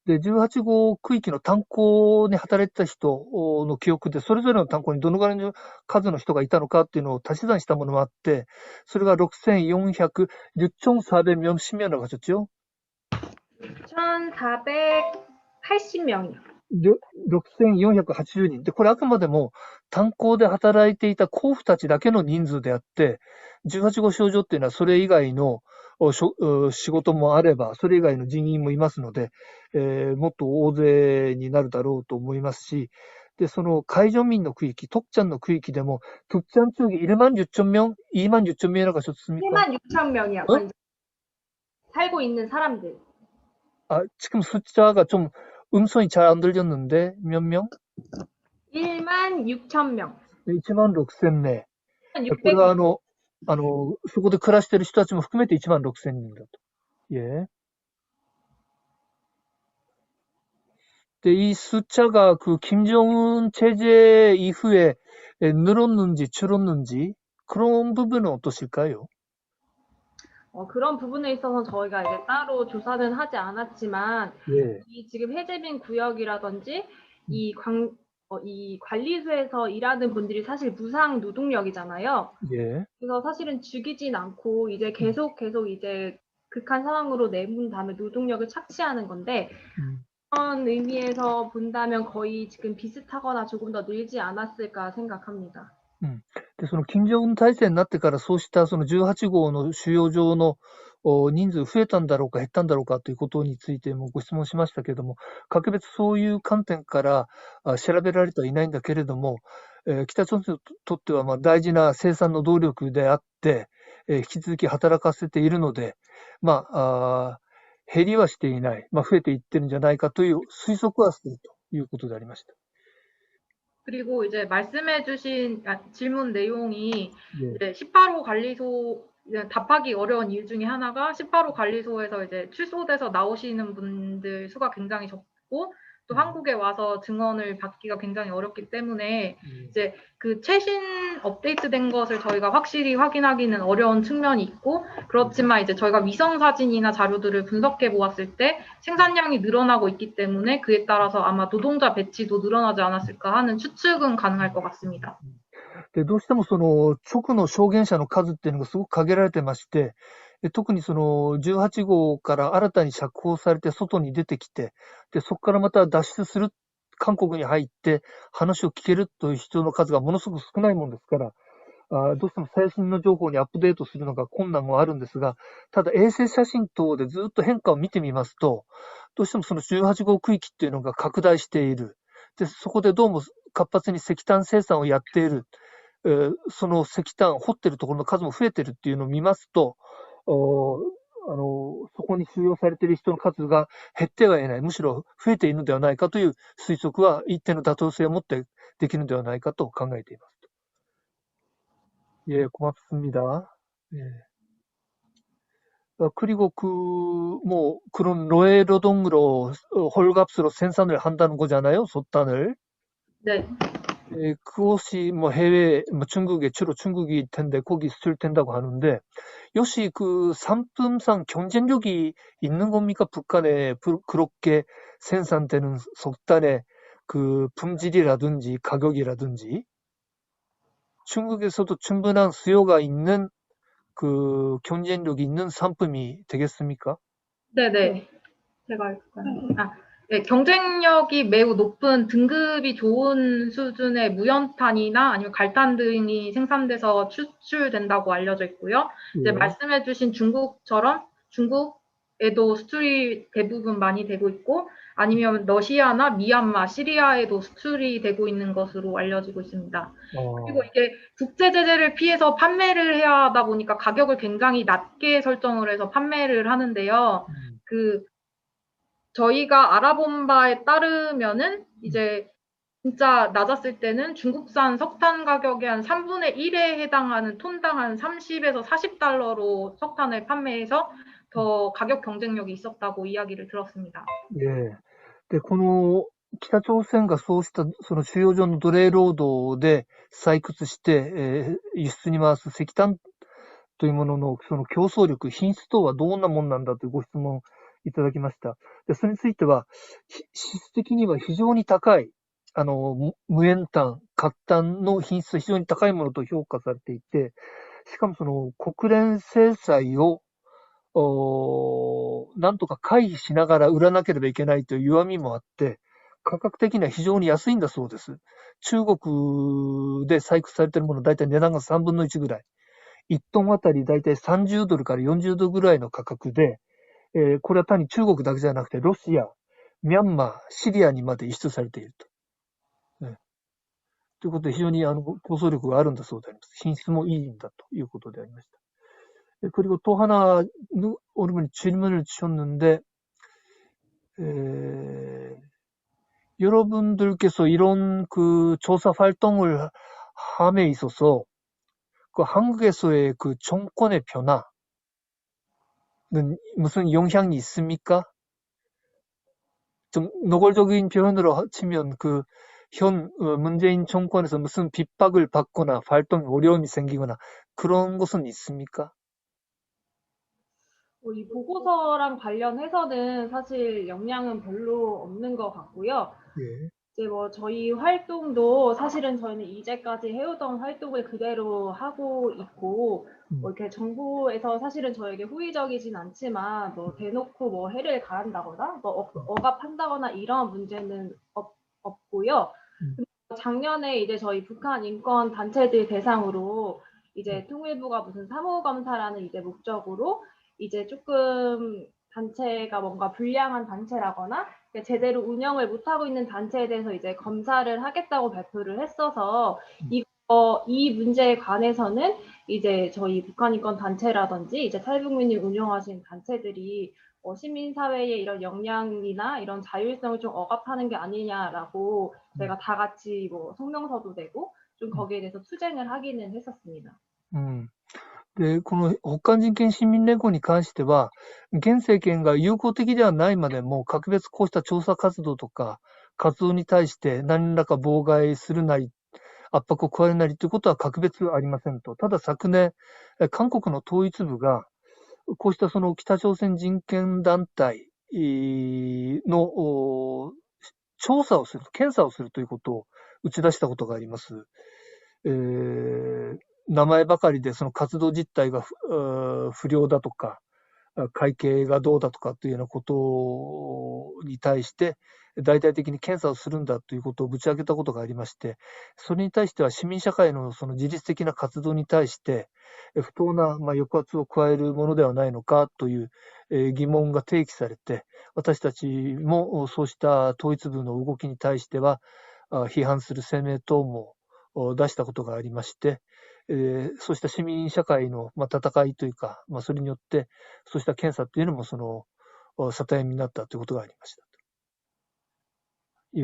で、18号区域の炭鉱に働いてた人の記憶で、それぞれの炭鉱にどのぐらいの数の人がいたのかっていうのを足し算したものもあって、それが6,480명이라고 하셨죠? 6,480명이요. 6,480人。で、これあくまでも炭鉱で働いていた鉱夫たちだけの人数であって、18号収容所っていうのはそれ以外の仕事もあれば、それ以外の人員もいますので、もっと大勢になるだろうと思いますし、で、その海上民の区域、톡짠の区域でも, 톡짠 쪽이 1만 6천 명, 2만 6천 명이라고 하셨습니까? 1만 6천 명이요. 어? 살고 있는 사람들. 아, 지금 숫자가 좀 음성이 잘 안 들렸는데, 몇 명? 1만 6천 명. 1만 6천 명. 600これはそこで暮らしている人たちも含めて1万6,000人だと。예. 이 숫자가 그 김정은 체제 이후에 늘었는지 줄었는지 그런 부분은 어떠실까요? 그런 부분에 있어서 저희가 이제 따로 조사는 하지 않았지만 예. 이 지금 해제민 구역이라든지 이 관리소에서 일하는 분들이 사실 무상 노동력이잖아요. 예. 그래서 사실은 죽이진 않고 이제 계속 이제 극한 상황으로 내몬 다음에 노동력을 착취하는 건데 그런 의미에서 본다면 거의 지금 비슷하거나 조금 더 늘지 않았을까 생각합니다. で、その金正恩体制になってからそうしたその18号の収容所の人数増えたんだろうか減ったんだろうかということについてもご質問しましたけれども、格別そういう観点から調べられてはいないんだけれども、北朝鮮にとっては大事な生産の動力であって、引き続き働かせているので、減りはしていない、増えていってるんじゃないかという推測はするということでありました。 그리고 이제 말씀해주신 질문 내용이 예. 이제 18호 관리소 답하기 어려운 이유 중에 하나가 18호 관리소에서 이제 출소돼서 나오시는 분들 수가 굉장히 적고 또 한국에 와서 증언을 받기가 굉장히 어렵기 때문에 이제 그 최신 업데이트된 것을 저희가 확실히 확인하기는 어려운 측면이 있고 그렇지만 이제 저희가 위성 사진이나 자료들을 분석해 보았을 때 생산량이 늘어나고 있기 때문에 그에 따라서 아마 노동자 배치도 늘어나지 않았을까 하는 추측은 가능할 것 같습니다. で、どうしてもその直の証言者の数っていうのがすごく限られてまして、特にその18号から新たに釈放されて外に出てきて、で、そこからまた脱出する、韓国に入って話を聞けるという人の数がものすごく少ないものですから、どうしても最新の情報にアップデートするのが困難もあるんですが、ただ衛星写真等でずっと変化を見てみますと、どうしてもその18号区域っていうのが拡大している。で、そこでどうも活発に石炭生産をやっている。その石炭、掘ってるところの数も増えてるっていうのを見ますと、そこに収容されている人の数が減ってはいない、むしろ増えているのではないかという推測は一定の妥当性を持ってできるのではないかと考えています。예, 고맙습니다. 예. 그리고 뭐, 그런 노예노동으로, 헐값으로 생산을 한다는 거잖아요, 솥단을. 네. 예, 그것이 뭐 해외, 뭐 중국에, 주로 중국일 텐데, 거기 수출된다고 하는데, 역시 그 상품상 경쟁력이 있는 겁니까? 북한에 그렇게 생산되는 솥단의 그 품질이라든지 가격이라든지. 중국에서도 충분한 수요가 있는 그 경쟁력이 있는 상품이 되겠습니까? 네네. 제가 할까요? 네, 경쟁력이 매우 높은 등급이 좋은 수준의 무연탄이나 아니면 갈탄 등이 생산돼서 추출된다고 알려져 있고요. 이제 예. 말씀해주신 중국처럼 중국에도 수출이 대부분 많이 되고 있고 아니면 러시아나 미얀마, 시리아에도 수출이 되고 있는 것으로 알려지고 있습니다. 그리고 이게 국제 제재를 피해서 판매를 해야 하다 보니까 가격을 굉장히 낮게 설정을 해서 판매를 하는데요. 저희가 알아본 바에 따르면은 이제 진짜 낮았을 때는 중국산 석탄 가격의 한 3분의 1에 해당하는 톤당 한 30에서 40달러로 석탄을 판매해서 더 가격 경쟁력이 있었다고 이야기를 들었습니다. ええ。で、この北朝鮮がそうしたその収容所の奴隷労働で採掘して、輸出に回す石炭というもののその競争力、品質等はどんなもんなんだというご質問いただきました。で、それについては、質的には非常に高い、無塩炭、褐炭の品質が非常に高いものと評価されていて、しかもその国連制裁をなんとか回避しながら売らなければいけないという弱みもあって、価格的には非常に安いんだそうです。中国で採掘されているもの、だいたい値段が3分の1ぐらい。1トンあたりだいたい30ドルから40ドルぐらいの価格で、これは単に中国だけじゃなくて、ロシア、ミャンマー、シリアにまで輸出されていると。ということで、非常に競争力があるんだそうであります。品質もいいんだということでありました。그리고 또 하나 오늘은 질문을 주셨는데, 여러분들께서 이런 그 조사 활동을 함에 있어서 그 한국에서의 그 정권의 변화는 무슨 영향이 있습니까? 좀 노골적인 표현으로 치면 현 문재인 정권에서 무슨 핍박을 받거나 활동에 어려움이 생기거나 그런 것은 있습니까? 이 보고서랑 관련해서는 사실 영향은 별로 없는 것 같고요. 예. 이제 저희 활동도 사실은 저희는 이제까지 해오던 활동을 그대로 하고 있고, 이렇게 정부에서 사실은 저에게 호의적이진 않지만, 대놓고 해를 가한다거나, 억압한다거나 이런 문제는 없고요. 작년에 이제 저희 북한 인권 단체들 대상으로 이제 통일부가 무슨 사무검사라는 이제 목적으로 이제 조금 단체가 뭔가 불량한 단체라거나 제대로 운영을 못하고 있는 단체에 대해서 이제 검사를 하겠다고 발표를 했어서 이 문제에 관해서는 이제 저희 북한인권 단체라든지 이제 탈북민을 운영하신 단체들이 시민사회의 이런 역량이나 이런 자율성을 좀 억압하는 게 아니냐라고 저희가 다 같이 성명서도 내고 좀 거기에 대해서 투쟁을 하기는 했었습니다. で、この北韓人権市民連合に関しては、現政権が友好的ではないまでも、格別こうした調査活動とか、活動に対して何らか妨害するなり、圧迫を加えるなりということは格別ありませんと。ただ昨年、韓国の統一部が、こうしたその北朝鮮人権団体の調査をする、検査をするということを打ち出したことがあります。名前ばかりでその活動実態が不良だとか、会計がどうだとかというようなことに対して、大々的に検査をするんだということをぶち上げたことがありまして、それに対しては市民社会のその自律的な活動に対して、不当な抑圧を加えるものではないのかという疑問が提起されて、私たちもそうした統一部の動きに対しては、批判する声明等も出したことがありまして、そうした市民社会の戦いというか、それによって、そうした検査というのも沙汰になったということがありました。예.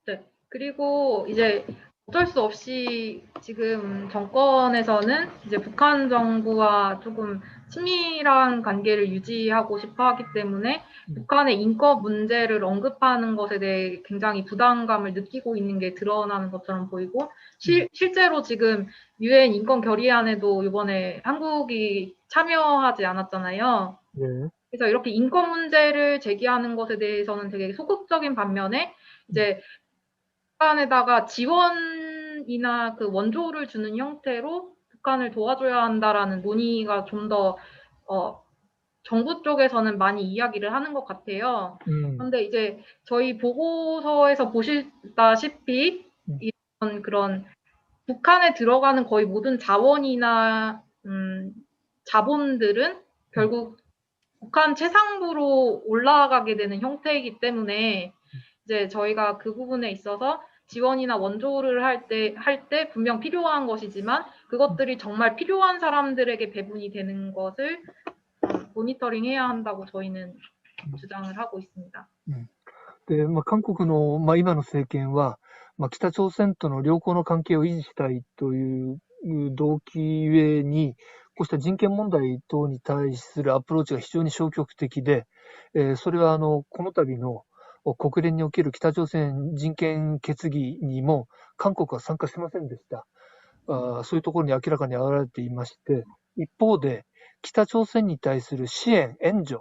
네. 그리고 이제 어쩔 수 없이 지금 정권에서는 이제 북한 정부와 조금 친밀한 관계를 유지하고 싶어 하기 때문에 북한의 인권 문제를 언급하는 것에 대해 굉장히 부담감을 느끼고 있는 게 드러나는 것처럼 보이고 실제로 지금 유엔 인권 결의안에도 이번에 한국이 참여하지 않았잖아요. 네. 그래서 이렇게 인권 문제를 제기하는 것에 대해서는 되게 소극적인 반면에 이제 북한에다가 지원이나 그 원조를 주는 형태로 북한을 도와줘야 한다라는 논의가 좀 더 정부 쪽에서는 많이 이야기를 하는 것 같아요. 그런데 이제 저희 보고서에서 보시다시피 이런 그런 북한에 들어가는 거의 모든 자원이나 자본들은 결국 북한 최상부로 올라가게 되는 형태이기 때문에 이제 저희가 그 부분에 있어서 지원이나 원조를 할 때 분명 필요한 것이지만 그것들이 정말 필요한 사람들에게 배분이 되는 것을 모니터링해야 한다고 저희는 주장을 하고 있습니다. で、韓国の、今の政権は、北朝鮮との良好の関係を維持したいという動機ゆえに、こうした人権問題等に対するアプローチが非常に消極的で、それはこの度の国連における北朝鮮人権決議にも韓国は参加しませんでした。そういうところに明らかに現れていまして、一方で、北朝鮮に対する支援、援助、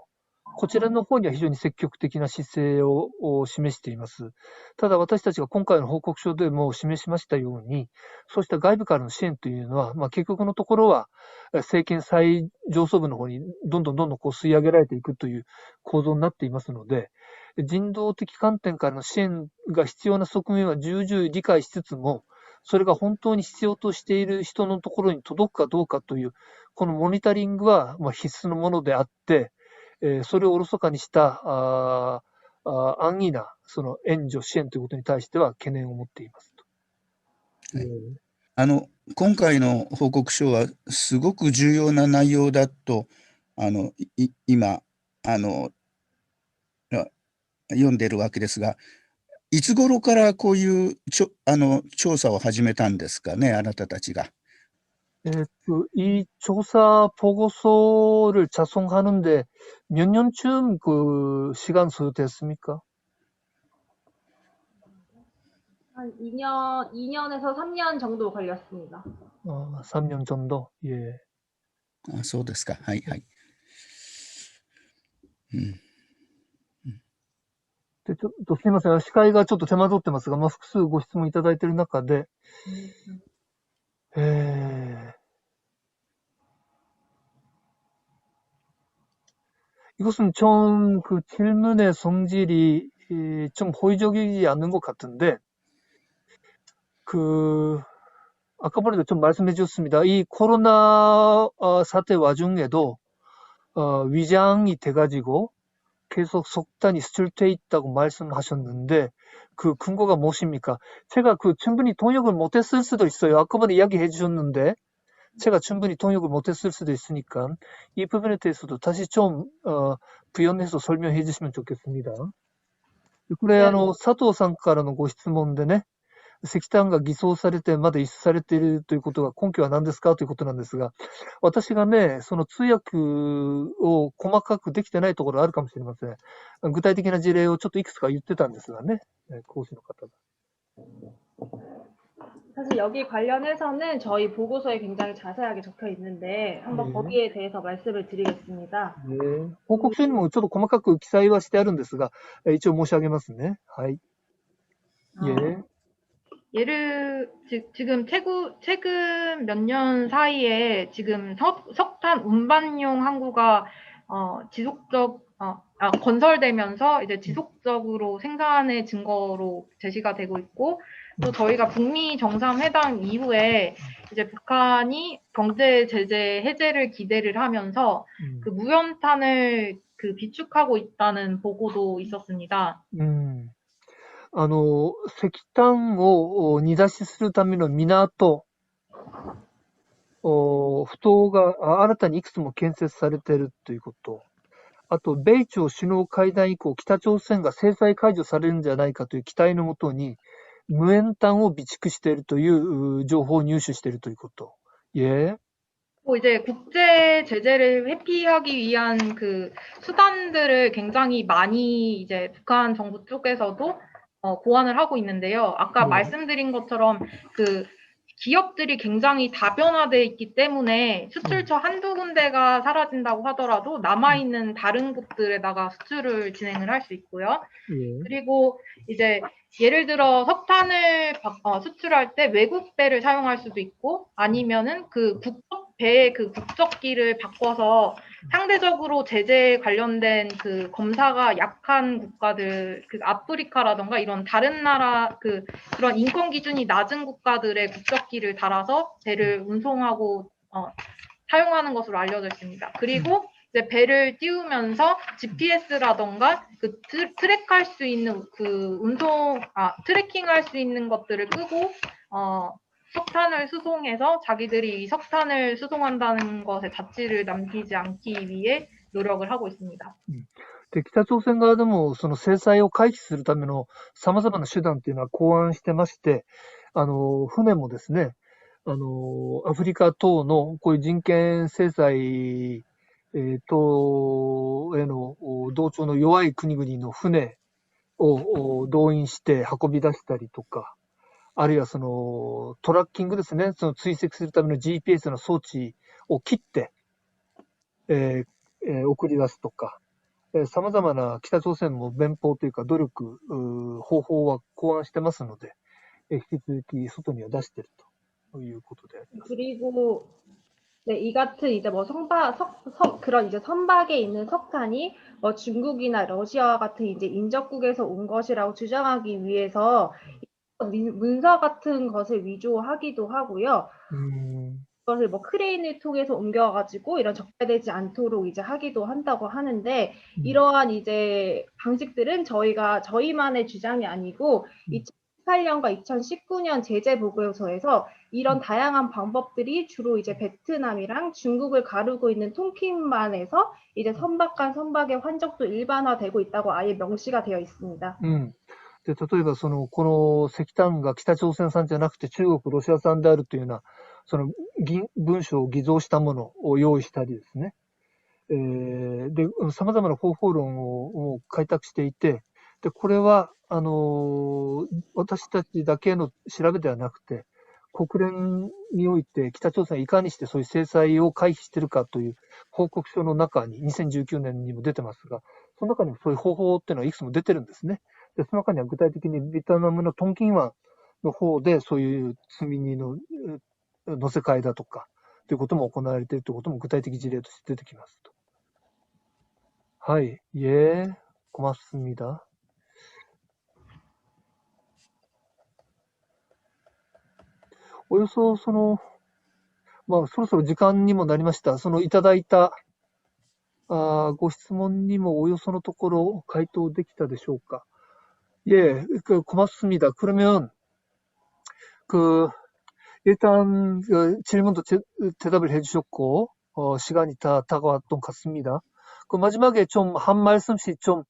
こちらの方には非常に積極的な姿勢を示しています。ただ私たちが今回の報告書でも示しましたように、そうした外部からの支援というのは、結局のところは政権最上層部の方にどんどんこう吸い上げられていくという構造になっていますので、人道的観点からの支援が必要な側面は重々理解しつつも、それが本当に必要としている人のところに届くかどうかという、このモニタリングは必須のものであって、それをおろそかにした安易なその援助、支援ということに対しては懸念を持っていますと。今回の報告書はすごく重要な内容だと今読んでるわけですが、いつ頃からこういう調査を始めたんですかね、あなたたちが。이 조사 보고서를 작성하는데 몇 년쯤 그 시간 소요됐습니까? 한 2년에서 3년 정도 걸렸습니다. 3년 정도? 예. そうですか。はいはい。で、ちょっとすみません。司会がちょっと手間取ってますが、複数ご質問いただいている中で、이것은 좀 그 질문의 성질이 좀 호의적이지 않는 것 같은데, 아까번에도 좀 말씀해 주셨습니다. 이 코로나 사태 와중에도 위장이 돼가지고 계속 석탄이 수출돼 있다고 말씀하셨는데 그 근거가 무엇입니까? 제가 충분히 통역을 못했을 수도 있어요. 아까번에 이야기해 주셨는데 제가 충분히 통역을 못했을 수도 있으니까 이 부분에 대해서도 다시 좀 부연해서 설명해 주시면 좋겠습니다. これ、佐藤さんからのご質問でね、石炭が偽装されてまだ輸出されているということが根拠は何ですかということなんですが、私がね、その通訳を細かくできてないところあるかもしれません。具体的な事例をちょっといくつか言ってたんですがね、講師の方が。 사실 여기 관련해서는 저희 보고서에 굉장히 자세하게 적혀 있는데 한번 거기에 대해서 말씀을 드리겠습니다. 報告書にもちょっと細かく記載はしてあるんですが、一応申し上げますね。はい。지금 최근 몇 년 사이에 지금 석탄 운반용 항구가 건설되면서 이제 지속적으로 생산의 증거로 제시가 되고 있고, 또 저희가 북미 정상회담 이후에 이제 북한이 경제 제재 해제를 기대를 하면서 그 무연탄을 비축하고 있다는 보고도 있었습니다. 石炭を煮出しするための港、埠頭が新たにいくつも建設されているということ。あと、米朝首脳会談以降、北朝鮮が制裁解除されるんじゃないかという期待のもとに、無塩炭を備蓄しているという情報を入手しているということ。예. 이제 국제 제재를 회피하기 위한 그 수단들을 굉장히 많이 이제 북한 정부 쪽에서도 고안을 하고 있는데요. 아까 말씀드린 것처럼 그 기업들이 굉장히 다변화되어 있기 때문에 수출처 한두 군데가 사라진다고 하더라도 남아있는 다른 곳들에다가 수출을 진행을 할 수 있고요. 예. 그리고 이제 예를 들어 석탄을 수출할 때 외국 배를 사용할 수도 있고 아니면은 그 배의 그 국적기를 바꿔서 상대적으로 제재에 관련된 그 검사가 약한 국가들, 그 아프리카라던가 이런 다른 나라 그런 인권 기준이 낮은 국가들의 국적기를 달아서 배를 운송하고 사용하는 것으로 알려져 있습니다. 그리고 이제 배를 띄우면서 GPS라던가 그 트랙할 수 있는 그 트래킹할 수 있는 것들을 끄고 석탄을 수송해서 자기들이 석탄을 수송한다는 것에 자취를 남기지 않기 위해 노력을 하고 있습니다. で、北朝鮮側でも、その制裁を回避するための様々な手段っていうのは考案してまして、船もですね、アフリカ等のこういう人権制裁、等への同調の弱い国々の船を動員して運び出したりとか、あるいはそのトラッキングですね、その追跡するための GPS の装置を切って、送り出すとか、様々な北朝鮮も弁法というか努力、方法は考案してますので、引き続き外には出しているということであります。 그리고 네, 이 같은 이제 뭐 그런 이제 선박에 있는 석탄이 뭐 중국이나 러시아 같은 이제 인접국에서 온 것이라고 주장하기 위해서 문서 같은 것을 위조하기도 하고요. 그것을 뭐 크레인을 통해서 옮겨가지고 이런 적발되지 않도록 이제 하기도 한다고 하는데 이러한 이제 방식들은 저희만의 주장이 아니고 2018년과 2019년 제재 보고서에서 이런 다양한 방법들이 주로 이제 베트남이랑 중국을 가르고 있는 tonkin만에서 이제 선박 간 선박의 환적도 일반화되고 있다고 아예 명시가 되어 있습니다. で、例えばこの石炭が北朝鮮産じゃなくて中国、ロシア産であるというような、文書を偽造したものを用意したりですね。で、様々な方法論を開拓していて、で、これは、私たちだけの調べではなくて、国連において北朝鮮はいかにしてそういう制裁を回避しているかという報告書の中に2019年にも出てますが、その中にもそういう方法っていうのはいくつも出てるんですね。で、その中には具体的にベトナムのトンキン湾の方でそういう積み荷の乗せ替えだとか、ということも行われているということも具体的事例として出てきますと。はい。고맙습니다。およそそろそろ時間にもなりました。いただいたご質問にもおよそのところ回答できたでしょうか。고맙습니다. 그러면 일단 질문도 대답을 해주셨고 시간이 다 다가왔던 것 같습니다. 마지막에 좀 한 말씀씩 좀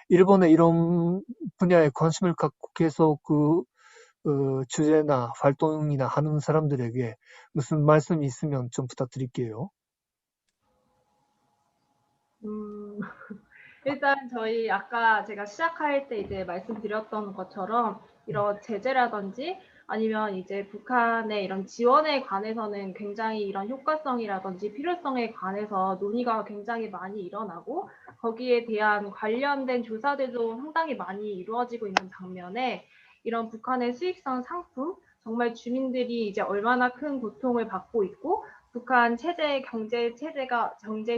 일본의 이런 분야에 관심을 갖고 계속 주제나 활동이나 하는 사람들에게 무슨 말씀이 있으면 좀 부탁드릴게요. 일단 저희 아까 제가 시작할 때 이제 말씀드렸던 것처럼 이런 제재라든지 아니면 이제 북한의 이런 지원에 관해서는 굉장히 이런 효과성이라든지 필요성에 관해서 논의가 굉장히 많이 일어나고 거기에 대한 관련된 조사들도 상당히 많이 이루어지고 있는 반면에 이런 북한의 수익성 상품, 정말 주민들이 이제 얼마나 큰 고통을 받고 있고 북한 경제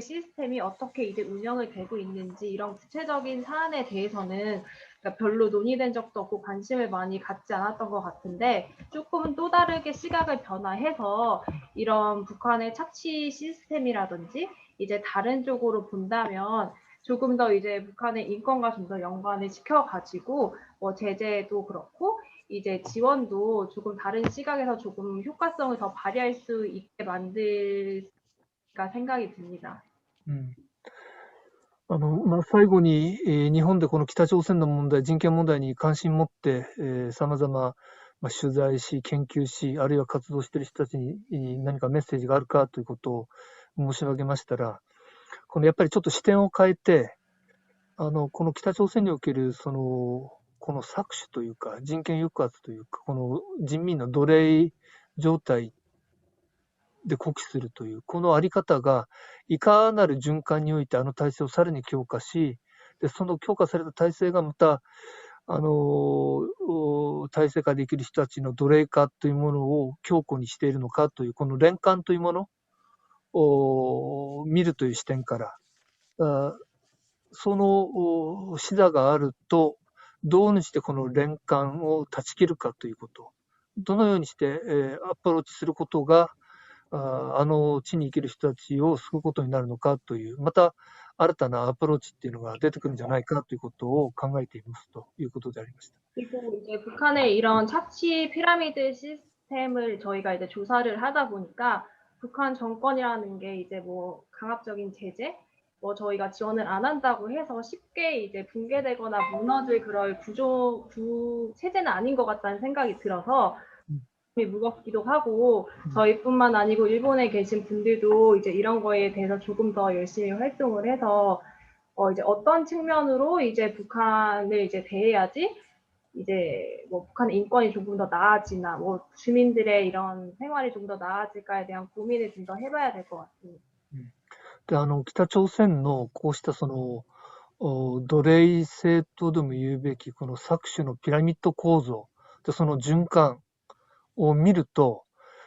시스템이 어떻게 이제 운영을 되고 있는지 이런 구체적인 사안에 대해서는 별로 논의된 적도 없고 관심을 많이 갖지 않았던 것 같은데 조금은 또 다르게 시각을 변화해서 이런 북한의 착취 시스템이라든지 이제 다른 쪽으로 본다면 조금 더 이제 북한의 인권과 좀 더 연관을 시켜가지고 뭐 제재도 그렇고 이제 지원도 조금 다른 시각에서 조금 효과성을 더 발휘할 수 있게 만들까 생각이 듭니다. 最後に、日本でこの北朝鮮の問題、人権問題に関心を持って、様々、取材し、研究し、あるいは活動している人たちに何かメッセージがあるかということを申し上げましたら、やっぱりちょっと視点を変えて、この北朝鮮における、この搾取というか、人権抑圧というか、この人民の奴隷状態で呼気するという、このあり方が、いかなる循環においてあの体制をさらに強化し、で、その強化された体制がまた、体制化できる人たちの奴隷化というものを強固にしているのかという、この連関というものを見るという視点から、その視座があると、どうにしてこの連関を断ち切るかということ、どのようにしてアプローチすることが、あの地に生きる人たちを救うことになるのかという、また新たなアプローチっていうのが出てくるんじゃないかということを考えていますということでありました。 그리고 이제 북한의 이런 차치 피라미드 시스템을 저희가 이제 조사를 하다 보니까 북한 정권이라는 게 이제 뭐 강압적인 제재, 뭐 저희가 지원을 안 한다고 해서 쉽게 이제 붕괴되거나 무너질 그럴 체제는 아닌 것 같다는 생각이 들어서 무겁기도 하고, 저희뿐만 아니고 일본에 계신 분들도 이제 이런 거에 대해서 조금 더 열심히 활동을 해서 이제 어떤 측면으로 이제 북한을 이제 대해야지 이제 뭐 북한 인권이 조금 더 나아지나, 뭐 주민들의 이런 생활이 좀 더 나아질까에 대한 고민을 좀 더 해봐야 될 것 같습니다. で、北朝鮮のこうしたその奴隷制とでも言うべきこの搾取のピラミッド構造で、その循環を見ると、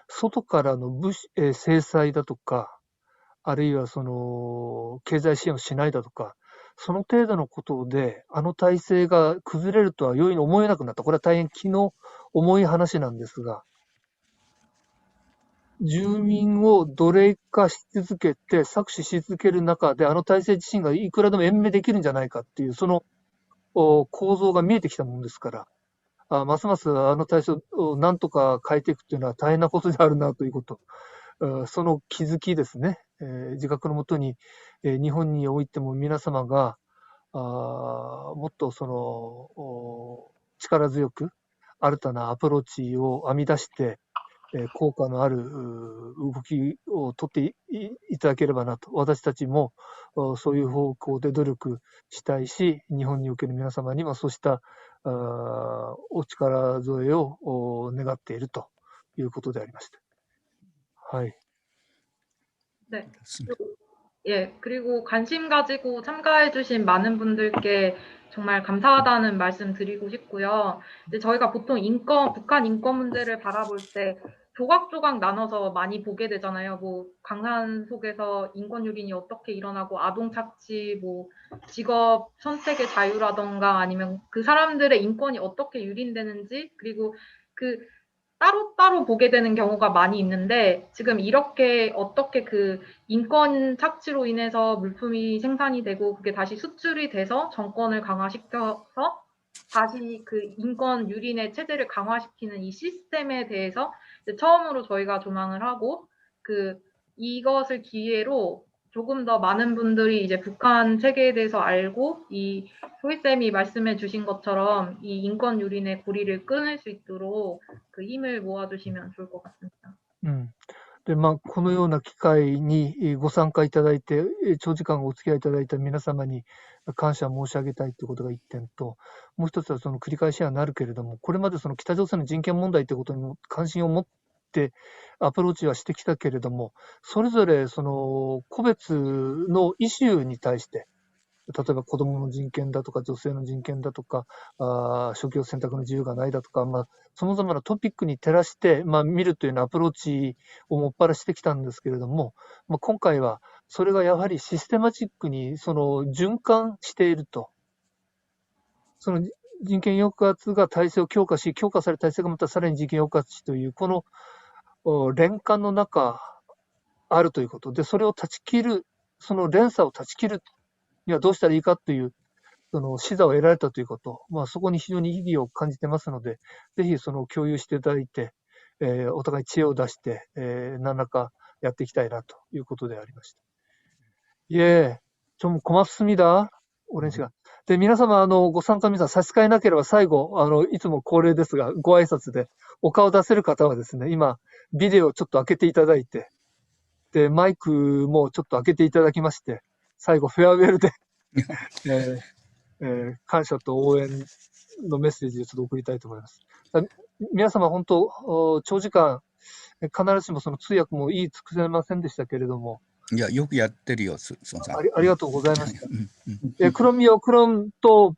外からの制裁だとか、あるいはその経済支援をしないだとか、その程度のことであの体制が崩れるとは容易に思えなくなった。これは大変気の重い話なんですが、住民を奴隷化し続けて搾取し続ける中で、あの体制自身がいくらでも延命できるんじゃないかっていう、その構造が見えてきたものですから、ますますあの体制をなんとか変えていくっていうのは大変なことであるなということ、その気づきですね、自覚のもとに、日本においても皆様がもっとその力強く新たなアプローチを編み出して、効果のある動きを取っていただければなと、私たちもそういう方向で努力したいし、日本における皆様にもそうしたお力添えを願っているということでありました。はい。 네. 예, 그리고 관심 가지고 참가해주신 많은 분들께 정말 감사하다는 말씀 드리고 싶고요. 이제 저희가 보통 북한 인권 문제를 바라볼 때 조각조각 나눠서 많이 보게 되잖아요. 뭐 강산 속에서 인권 유린이 어떻게 일어나고, 아동 착취, 뭐 직업 선택의 자유라던가, 아니면 그 사람들의 인권이 어떻게 유린되는지, 그리고 그 따로따로 보게 되는 경우가 많이 있는데, 지금 이렇게 어떻게 그 인권 착취로 인해서 물품이 생산이 되고 그게 다시 수출이 돼서 정권을 강화시켜서 다시 그 인권 유린의 체제를 강화시키는 이 시스템에 대해서 처음으로 저희가 조망을 하고, 이것을 기회로 조금 더 많은 분들이 이제 북한 체계에 대해서 알고, 이 소희쌤이 말씀해 주신 것처럼 이 인권 유린의 고리를 끊을 수 있도록 그 힘을 모아주시면 좋을 것 같습니다. で、このような機会にご参加いただいて、長時間お付き合いいただいた皆様に感謝申し上げたいということが一点と、もう一つはその繰り返しにはなるけれども、これまでその北朝鮮の人権問題ということにも関心を持ってアプローチはしてきたけれども、それぞれその個別のイシューに対して、例えば子供の人権だとか女性の人権だとか、職業選択の自由がないだとか、様々なトピックに照らして、見るというようなアプローチをもっぱらしてきたんですけれども、今回はそれがやはりシステマチックにその循環していると。その人権抑圧が体制を強化し、強化された体制がまたさらに人権抑圧しという、この連関の中あるということで、それを断ち切る、その連鎖を断ち切るにはどうしたらいいかという、その視座を得られたということ、そこに非常に意義を感じてますので、ぜひその共有していただいて、お互い知恵を出して、何らかやっていきたいなということでありました。예、 좀 고맙습니다。오랜 시간。で、皆様、ご参加皆さん差し支えなければ最後、いつも恒例ですが、ご挨拶で、お顔出せる方はですね、今、ビデオをちょっと開けていただいて、で、マイクもちょっと開けていただきまして、最後、フェアウェルで、感謝と応援のメッセージをちょっと送りたいと思います。皆様、本当、長時間、必ずしもその通訳も言い尽くせませんでしたけれども、いや、よくやってるよ、孫さん。ありがとうございました. うんうん 예, 그럼요. 그럼 또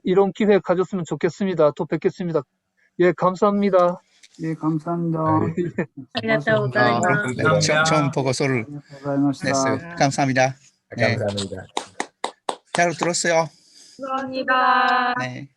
이런 기회 가졌으면 좋겠습니다. 또 뵙겠습니다. 예, 감사합니다. 예, 감사합니다. 감사합니다. 네, 처음 보고서를 고생하셨습니다. 냈어요. 감사합니다. 네, 감사합니다. 잘 들었어요. 감사합니다. 네.